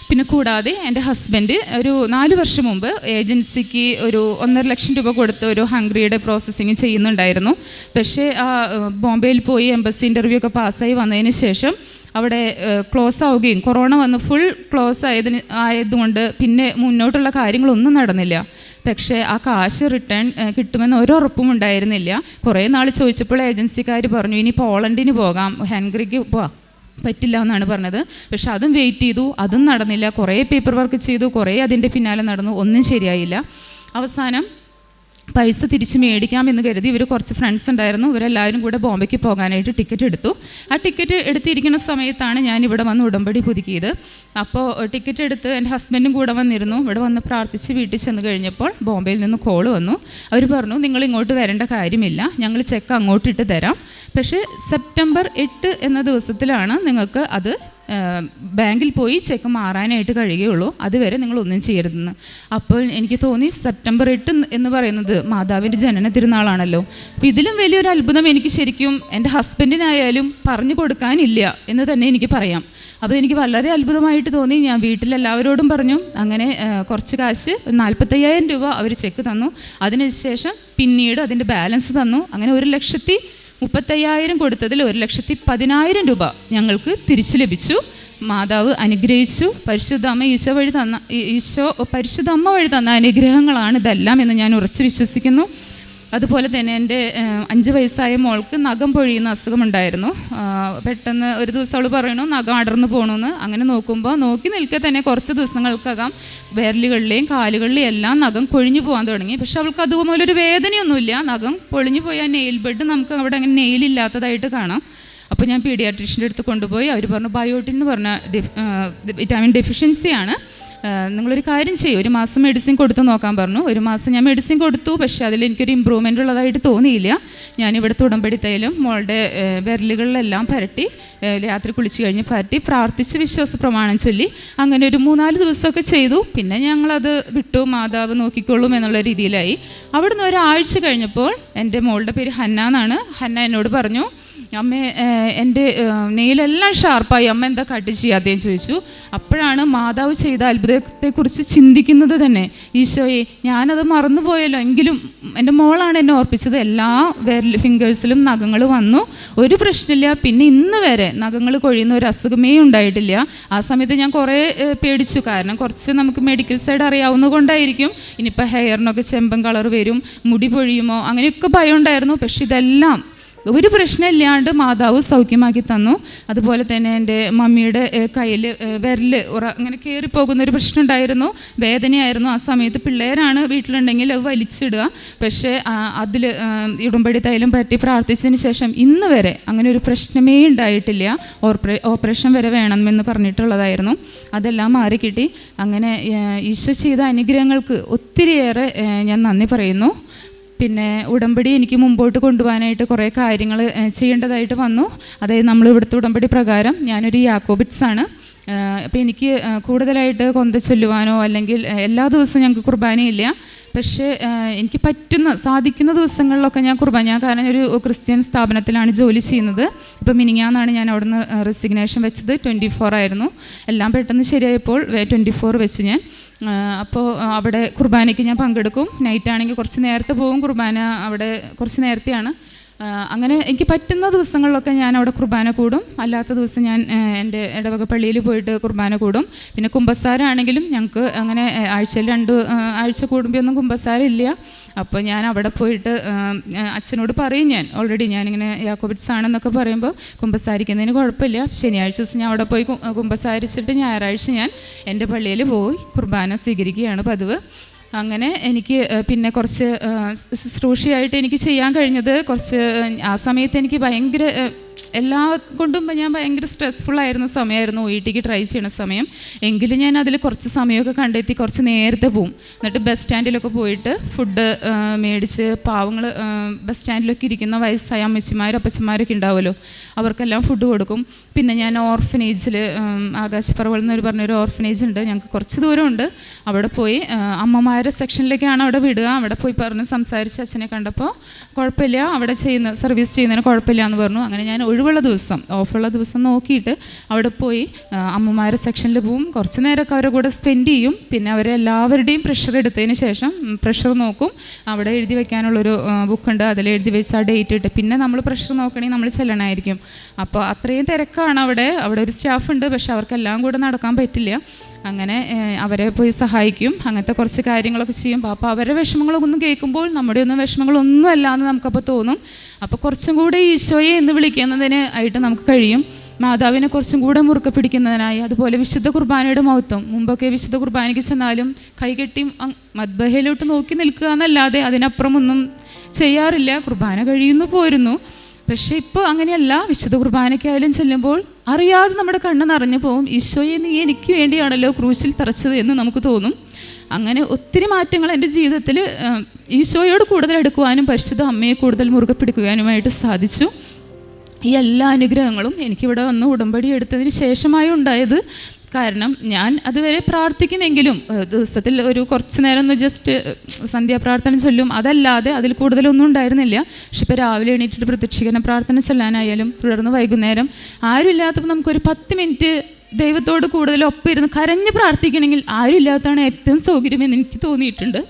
പിന്നെ കൂടാതെ എൻ്റെ ഹസ്ബൻഡ് ഒരു 4 വർഷം മുമ്പ് ഏജൻസിക്ക് ഒരു 1.5 ലക്ഷം രൂപ കൊടുത്ത് ഒരു ഹംഗ്രിയുടെ പ്രോസസ്സിങ് ചെയ്യുന്നുണ്ടായിരുന്നു. പക്ഷേ ബോംബെയിൽ പോയി എംബസി ഇൻ്റർവ്യൂ ഒക്കെ പാസ്സായി വന്നതിന് ശേഷം അവിടെ ക്ലോസ് ആവുകയും കൊറോണ വന്ന് ഫുൾ ക്ലോസ് ആയതുകൊണ്ട് പിന്നെ മുന്നോട്ടുള്ള കാര്യങ്ങളൊന്നും നടന്നില്ല. പക്ഷേ ആ കാശ് റിട്ടേൺ കിട്ടുമെന്ന് ഒരുറപ്പും ഉണ്ടായിരുന്നില്ല. കുറേ നാൾ ചോദിച്ചപ്പോൾ ഏജൻസിക്കാർ പറഞ്ഞു ഇനി പോളണ്ടിന് പോകാം, ഹംഗ്രിക്ക് പോകാം പറ്റില്ല എന്നാണ് പറഞ്ഞത്. പക്ഷെ അതും വെയിറ്റ് ചെയ്തു, അതും നടന്നില്ല. കുറേ പേപ്പർ വർക്ക് ചെയ്തു, കുറേ അതിൻ്റെ പിന്നാലെ നടന്നു, ഒന്നും ശരിയായില്ല. അവസാനം പൈസ തിരിച്ച് മേടിക്കാമെന്ന് കരുതി ഇവർ കുറച്ച് ഫ്രണ്ട്സ് ഉണ്ടായിരുന്നു, ഇവരെല്ലാവരും കൂടെ ബോംബെക്ക് പോകാനായിട്ട് ടിക്കറ്റ് എടുത്തു. ആ ടിക്കറ്റ് എടുത്തിരിക്കുന്ന സമയത്താണ് ഞാനിവിടെ വന്ന് ഉടമ്പടി പുതുക്കിയത്. അപ്പോൾ ടിക്കറ്റ് എടുത്ത് എൻ്റെ ഹസ്ബൻഡും കൂടെ വന്നിരുന്നു. ഇവിടെ വന്ന് പ്രാർത്ഥിച്ച് വീട്ടിൽ ചെന്ന് കഴിഞ്ഞപ്പോൾ ബോംബെയിൽ നിന്ന് കോൾ വന്നു. അവർ പറഞ്ഞു നിങ്ങൾ ഇങ്ങോട്ട് വരേണ്ട കാര്യമില്ല, ഞങ്ങൾ ചെക്ക് അങ്ങോട്ടിട്ട് തരാം. പക്ഷേ സെപ്റ്റംബർ 8 എന്ന ദിവസത്തിലാണ് നിങ്ങൾക്ക് അത് ബാങ്കിൽ പോയി ചെക്ക് മാറാനായിട്ട് കഴിയുകയുള്ളൂ, അതുവരെ നിങ്ങളൊന്നും ചെയ്യരുതെന്ന്. അപ്പോൾ എനിക്ക് തോന്നി സെപ്റ്റംബർ 8 എന്ന് പറയുന്നത് മാതാവിൻ്റെ ജനന തിരുനാളാണല്ലോ. അപ്പോൾ ഇതിലും വലിയൊരു അത്ഭുതം എനിക്ക് ശരിക്കും എൻ്റെ ഹസ്ബൻഡിനായാലും പറഞ്ഞു കൊടുക്കാനില്ല എന്ന് തന്നെ എനിക്ക് പറയാം. അപ്പോൾ എനിക്ക് വളരെ അത്ഭുതമായിട്ട് തോന്നി. ഞാൻ വീട്ടിലെല്ലാവരോടും പറഞ്ഞു. അങ്ങനെ കുറച്ച് കാശ് 45,000 രൂപ അവർ ചെക്ക് തന്നു. അതിനുശേഷം പിന്നീട് അതിൻ്റെ ബാലൻസ് തന്നു. അങ്ങനെ 1,35,000 കൊടുത്തതിൽ 1,10,000 രൂപ ഞങ്ങൾക്ക് തിരിച്ചു ലഭിച്ചു. മാതാവ് അനുഗ്രഹിച്ചു. പരിശുദ്ധ അമ്മ വഴി തന്ന അനുഗ്രഹങ്ങളാണ് ഇതെല്ലാം എന്ന് ഞാൻ ഉറച്ചു വിശ്വസിക്കുന്നു. അതുപോലെ തന്നെ എൻ്റെ 5 വയസ്സായ മോൾക്ക് നഖം പൊഴിയുന്ന അസുഖമുണ്ടായിരുന്നു. പെട്ടെന്ന് ഒരു ദിവസം അവൾ പറയണു നഖം അടർന്നു പോകണമെന്ന്. അങ്ങനെ നോക്കി നിൽക്കെ തന്നെ കുറച്ച് ദിവസങ്ങൾക്കകം വിരലുകളിലെയും കാലുകളിലെയും എല്ലാം നഖം കൊഴിഞ്ഞു പോകാൻ തുടങ്ങി. പക്ഷെ അവൾക്ക് അതുപോലെ ഒരു വേദനയൊന്നുമില്ല. നഖം പൊളിഞ്ഞു പോയാൽ നെയിൽ ബെഡ് നമുക്ക് അവിടെ അങ്ങനെ നെയിലില്ലാത്തതായിട്ട് കാണാം. അപ്പോൾ ഞാൻ പീഡിയാട്രീഷ്യൻ്റെ അടുത്ത് കൊണ്ടുപോയി. അവർ പറഞ്ഞു ബയോട്ടിൻ എന്ന് പറഞ്ഞ വിറ്റാമിൻ ഡെഫിഷ്യൻസിയാണ്, നിങ്ങളൊരു കാര്യം ചെയ്യും, 1 മാസം മെഡിസിൻ കൊടുത്ത് നോക്കാൻ പറഞ്ഞു. 1 മാസം ഞാൻ മെഡിസിൻ കൊടുത്തു. പക്ഷേ അതിലെനിക്കൊരു ഇമ്പ്രൂവ്മെൻ്റ് ഉള്ളതായിട്ട് തോന്നിയില്ല. ഞാനിവിടുത്തെ ഉടമ്പടി തൈലം മോളുടെ വിരലുകളിലെല്ലാം പരട്ടി, രാത്രി കുളിച്ച് കഴിഞ്ഞ് പരട്ടി പ്രാർത്ഥിച്ച് വിശ്വാസ പ്രമാണം ചൊല്ലി അങ്ങനെ ഒരു 3-4 ദിവസമൊക്കെ ചെയ്തു. പിന്നെ ഞങ്ങളത് വിട്ടു, മാതാവ് നോക്കിക്കൊള്ളും എന്നുള്ള രീതിയിലായി. അവിടുന്ന് ഒരാഴ്ച കഴിഞ്ഞപ്പോൾ എൻ്റെ മോളുടെ പേര് ഹന്ന എന്നാണ്. ഹന്ന എന്നോട് പറഞ്ഞു അമ്മ എൻ്റെ നെയിലെല്ലാം ഷാർപ്പായി, അമ്മ എന്താ കട്ട് ചെയ്യാത്തതെന്ന് ചോദിച്ചു. അപ്പോഴാണ് മാതാവ് ചെയ്ത അത്ഭുതത്തെക്കുറിച്ച് ചിന്തിക്കുന്നത് തന്നെ. ഈശോയെ ഞാനത് മറന്നുപോയല്ലോ, എങ്കിലും എൻ്റെ മോളാണ് എന്നെ ഓർപ്പിച്ചത്. എല്ലാ ഫിംഗേഴ്സിലും നഖങ്ങൾ വന്നു, ഒരു പ്രശ്നമില്ല. പിന്നെ ഇന്ന് വരെ നഖങ്ങൾ കൊഴിയുന്ന ഒരു അസുഖമേ ഉണ്ടായിട്ടില്ല. ആ സമയത്ത് ഞാൻ കുറേ പേടിച്ചു, കാരണം കുറച്ച് നമുക്ക് മെഡിക്കൽ സൈഡ് അറിയാവുന്നത് കൊണ്ടായിരിക്കും. ഇനിയിപ്പോൾ ഹെയറിനൊക്കെ ചെമ്പൻ കളർ വരും, മുടി പൊഴിയുമോ, അങ്ങനെയൊക്കെ ഭയം ഉണ്ടായിരുന്നു. പക്ഷെ ഇതെല്ലാം ഒരു പ്രശ്നമില്ലാണ്ട് മാതാവ് സൗഖ്യമാക്കി തന്നു. അതുപോലെ തന്നെ എൻ്റെ മമ്മിയുടെ കയ്യിൽ വിരൽ അങ്ങനെ കയറിപ്പോകുന്നൊരു പ്രശ്നം ഉണ്ടായിരുന്നു, വേദനയായിരുന്നു. ആ സമയത്ത് പിള്ളേരാണ് വീട്ടിലുണ്ടെങ്കിൽ അത് വലിച്ചിടുക. പക്ഷേ അതിൽ ഉടമ്പടി തൈലം പറ്റി പ്രാർത്ഥിച്ചതിന് ശേഷം ഇന്ന് വരെ അങ്ങനെ ഒരു പ്രശ്നമേ ഉണ്ടായിട്ടില്ല. ഓപ്പറേഷൻ വരെ വേണമെന്ന് പറഞ്ഞിട്ടുള്ളതായിരുന്നു, അതെല്ലാം മാറിക്കിട്ടി. അങ്ങനെ ഈശോ ചെയ്ത അനുഗ്രഹങ്ങൾക്ക് ഒത്തിരിയേറെ ഞാൻ നന്ദി പറയുന്നു. പിന്നെ ഉടമ്പടി എനിക്ക് മുമ്പോട്ട് കൊണ്ടുപോകാനായിട്ട് കുറേ കാര്യങ്ങൾ ചെയ്യേണ്ടതായിട്ട് വന്നു. അതായത് നമ്മൾ ഇവിടുത്തെ ഉടമ്പടി പ്രകാരം ഞാനൊരു യാക്കോബിറ്റ്സാണ്. അപ്പോൾ എനിക്ക് കൂടുതലായിട്ട് കൊന്ത ചൊല്ലുവാനോ അല്ലെങ്കിൽ എല്ലാ ദിവസവും ഞങ്ങൾക്ക് കുർബാനയില്ല. പക്ഷേ എനിക്ക് സാധിക്കുന്ന ദിവസങ്ങളിലൊക്കെ ഞാൻ കാരണം ഒരു ക്രിസ്ത്യൻ സ്ഥാപനത്തിലാണ് ജോലി ചെയ്യുന്നത്. ഇപ്പോൾ മിനിങ്ങാന്നാണ് ഞാൻ അവിടെ നിന്ന് റെസിഗ്നേഷൻ വെച്ചത്. 24 ആയിരുന്നു. എല്ലാം പെട്ടെന്ന് ശരിയായപ്പോൾ 24 വെച്ച് ഞാൻ. അപ്പോൾ അവിടെ കുർബാനയ്ക്ക് ഞാൻ പങ്കെടുക്കും. നൈറ്റാണെങ്കിൽ കുറച്ച് നേരത്തെ പോകും, കുർബാന അവിടെ കുറച്ച് നേരത്തെയാണ്. അങ്ങനെ എനിക്ക് പറ്റുന്ന ദിവസങ്ങളിലൊക്കെ ഞാൻ അവിടെ കുർബാന കൂടും. അല്ലാത്ത ദിവസം ഞാൻ എൻ്റെ ഇടവക പള്ളിയിൽ പോയിട്ട് കുർബാന കൂടും. പിന്നെ കുമ്പസാരാണെങ്കിലും ഞങ്ങൾക്ക് അങ്ങനെ ആഴ്ചയിൽ 2 ആഴ്ച കൂടുമ്പോഴൊന്നും കുമ്പസാരം ഇല്ല. അപ്പോൾ ഞാൻ അവിടെ പോയിട്ട് അച്ഛനോട് പറയും, ഞാൻ ഓൾറെഡി ഞാനിങ്ങനെ യാക്കോബിറ്റ്സ് ആണെന്നൊക്കെ പറയുമ്പോൾ കുമ്പസാരിക്കുന്നതിന് കുഴപ്പമില്ല. ശനിയാഴ്ച ദിവസം ഞാൻ അവിടെ പോയി കുമ്പസാരിച്ചിട്ട് ഞായറാഴ്ച ഞാൻ എൻ്റെ പള്ളിയിൽ പോയി കുർബാന സ്വീകരിക്കുകയാണ് പതിവ്. അങ്ങനെ എനിക്ക് പിന്നെ കുറച്ച് ശുശ്രൂഷയായിട്ട് എനിക്ക് ചെയ്യാൻ കഴിഞ്ഞത് ആ സമയത്ത് എനിക്ക് ഭയങ്കര എല്ലാ കൊണ്ടും ഞാൻ ഭയങ്കര സ്ട്രെസ്ഫുള്ളായിരുന്ന സമയമായിരുന്നു OET ട്രൈ ചെയ്യുന്ന സമയം. എങ്കിലും ഞാൻ അതിൽ കുറച്ച് സമയമൊക്കെ കണ്ടെത്തി കുറച്ച് നേരത്തെ പോവും. എന്നിട്ട് ബസ് സ്റ്റാൻഡിലൊക്കെ പോയിട്ട് ഫുഡ് മേടിച്ച് പാവങ്ങൾ ബസ് സ്റ്റാൻഡിലൊക്കെ ഇരിക്കുന്ന വയസ്സായ അമ്മച്ചിമാരും അപ്പച്ചന്മാരൊക്കെ ഉണ്ടാവുമല്ലോ, അവർക്കെല്ലാം ഫുഡ് കൊടുക്കും. പിന്നെ ഞാൻ ഓർഫനേജിൽ ആകാശപ്പറവൾ എന്നൊരു പറഞ്ഞൊരു ഓർഫനേജ് ഉണ്ട്, ഞങ്ങൾക്ക് കുറച്ച് ദൂരമുണ്ട്. അവിടെ പോയി അമ്മമാരുടെ സെക്ഷനിലേക്കാണ് അവിടെ വിടുക. അവിടെ പോയി പറഞ്ഞ് സംസാരിച്ച് അച്ഛനെ കണ്ടപ്പോൾ കുഴപ്പമില്ല, അവിടെ സർവീസ് ചെയ്യുന്നതിന് കുഴപ്പമില്ല എന്ന് പറഞ്ഞു. അങ്ങനെ ഞാൻ ഒഴിവുള്ള ദിവസം, ഓഫുള്ള ദിവസം നോക്കിയിട്ട് അവിടെ പോയി അമ്മമാരുടെ സെക്ഷനിൽ പോവും. കുറച്ച് നേരമൊക്കെ അവരുടെ കൂടെ സ്പെൻഡ് ചെയ്യും. പിന്നെ അവരെ എല്ലാവരുടെയും പ്രഷർ എടുത്തതിന് ശേഷം പ്രഷർ നോക്കും. അവിടെ എഴുതി വെക്കാനുള്ളൊരു ബുക്കുണ്ട്, അതിൽ എഴുതി വെച്ച് ആ ഡേറ്റ് ഇട്ട് പിന്നെ നമ്മൾ പ്രഷർ നോക്കണമെങ്കിൽ നമ്മൾ ചെല്ലണമായിരിക്കും. അപ്പോൾ അത്രയും തിരക്കാണ് അവിടെ ഒരു സ്റ്റാഫ് ഉണ്ട്, പക്ഷെ അവർക്കെല്ലാം കൂടെ നടക്കാൻ പറ്റില്ല. അങ്ങനെ അവരെ പോയി സഹായിക്കും, അങ്ങനത്തെ കുറച്ച് കാര്യങ്ങളൊക്കെ ചെയ്യും. അപ്പോൾ അവരുടെ വിഷമങ്ങളൊന്നും കേൾക്കുമ്പോൾ നമ്മുടെ ഒന്നും വിഷമങ്ങളൊന്നും അല്ല എന്ന് നമുക്കപ്പോൾ തോന്നും. അപ്പോൾ കുറച്ചും കൂടെ ഈശോയെ എന്ന് വിളിക്കുന്നതിന് ആയിട്ട് നമുക്ക് കഴിയും. മാതാവിനെ കുറച്ചും കൂടെ മുറുക്കെ പിടിക്കുന്നതിനായി. അതുപോലെ വിശുദ്ധ കുർബാനയുടെ മഹത്വം, മുമ്പൊക്കെ വിശുദ്ധ കുർബാനയ്ക്ക് ചെന്നാലും കൈകെട്ടി മദ്ബഹയിലോട്ട് നോക്കി നിൽക്കുക എന്നല്ലാതെ അതിനപ്പുറം ഒന്നും ചെയ്യാറില്ല. കുർബാന കഴിയുന്നു പോരുന്നു. പക്ഷേ ഇപ്പോൾ അങ്ങനെയല്ല. വിശുദ്ധ കുർബാനയ്ക്കായാലും ചെല്ലുമ്പോൾ അറിയാതെ നമ്മുടെ കണ്ണ് നിറഞ്ഞു പോകും. ഈശോയെ നീ എനിക്ക് വേണ്ടിയാണല്ലോ ക്രൂശിൽ തറച്ചത് എന്ന് നമുക്ക് തോന്നും. അങ്ങനെ ഒത്തിരി മാറ്റങ്ങൾ എൻ്റെ ജീവിതത്തിൽ ഈശോയോട് കൂടുതൽ അടുക്കുവാനും പരിശുദ്ധ അമ്മയെ കൂടുതൽ മുറുകെ പിടിക്കുവാനുമായിട്ട് സാധിച്ചു. ഈ എല്ലാ അനുഗ്രഹങ്ങളും എനിക്കിവിടെ വന്ന് ഉടമ്പടി എടുത്തതിന് ശേഷമായി ഉണ്ടായത്. കാരണം ഞാൻ അതുവരെ പ്രാർത്ഥിക്കുമെങ്കിലും ദിവസത്തിൽ ഒരു കുറച്ച് നേരം ഒന്ന് ജസ്റ്റ് സന്ധ്യാപ്രാർത്ഥന ചൊല്ലും, അതല്ലാതെ അതിൽ കൂടുതലൊന്നും ഉണ്ടായിരുന്നില്ല. പക്ഷെ ഇപ്പോൾ രാവിലെ എണീറ്റിട്ട് പ്രത്യക്ഷീകരണ പ്രാർത്ഥന ചൊല്ലാനായാലും തുടർന്ന് വൈകുന്നേരം ആരും ഇല്ലാത്തപ്പോൾ നമുക്കൊരു 10 മിനിറ്റ് ദൈവത്തോട് കൂടുതൽ ഒപ്പം ഇരുന്ന് കരഞ്ഞ് പ്രാർത്ഥിക്കണമെങ്കിൽ ആരും ഇല്ലാത്തതാണ് ഏറ്റവും സൗകര്യമെന്ന് എനിക്ക് തോന്നിയിട്ടുണ്ട്.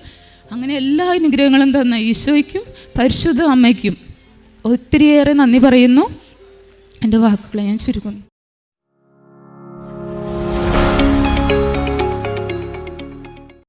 അങ്ങനെ എല്ലാ അനുഗ്രഹങ്ങളും തന്ന ഈശോയ്ക്കും പരിശുദ്ധ അമ്മയ്ക്കും ഒത്തിരിയേറെ നന്ദി പറയുന്നു. എൻ്റെ വാക്കുകളെ ഞാൻ ചുരുക്കുന്നു.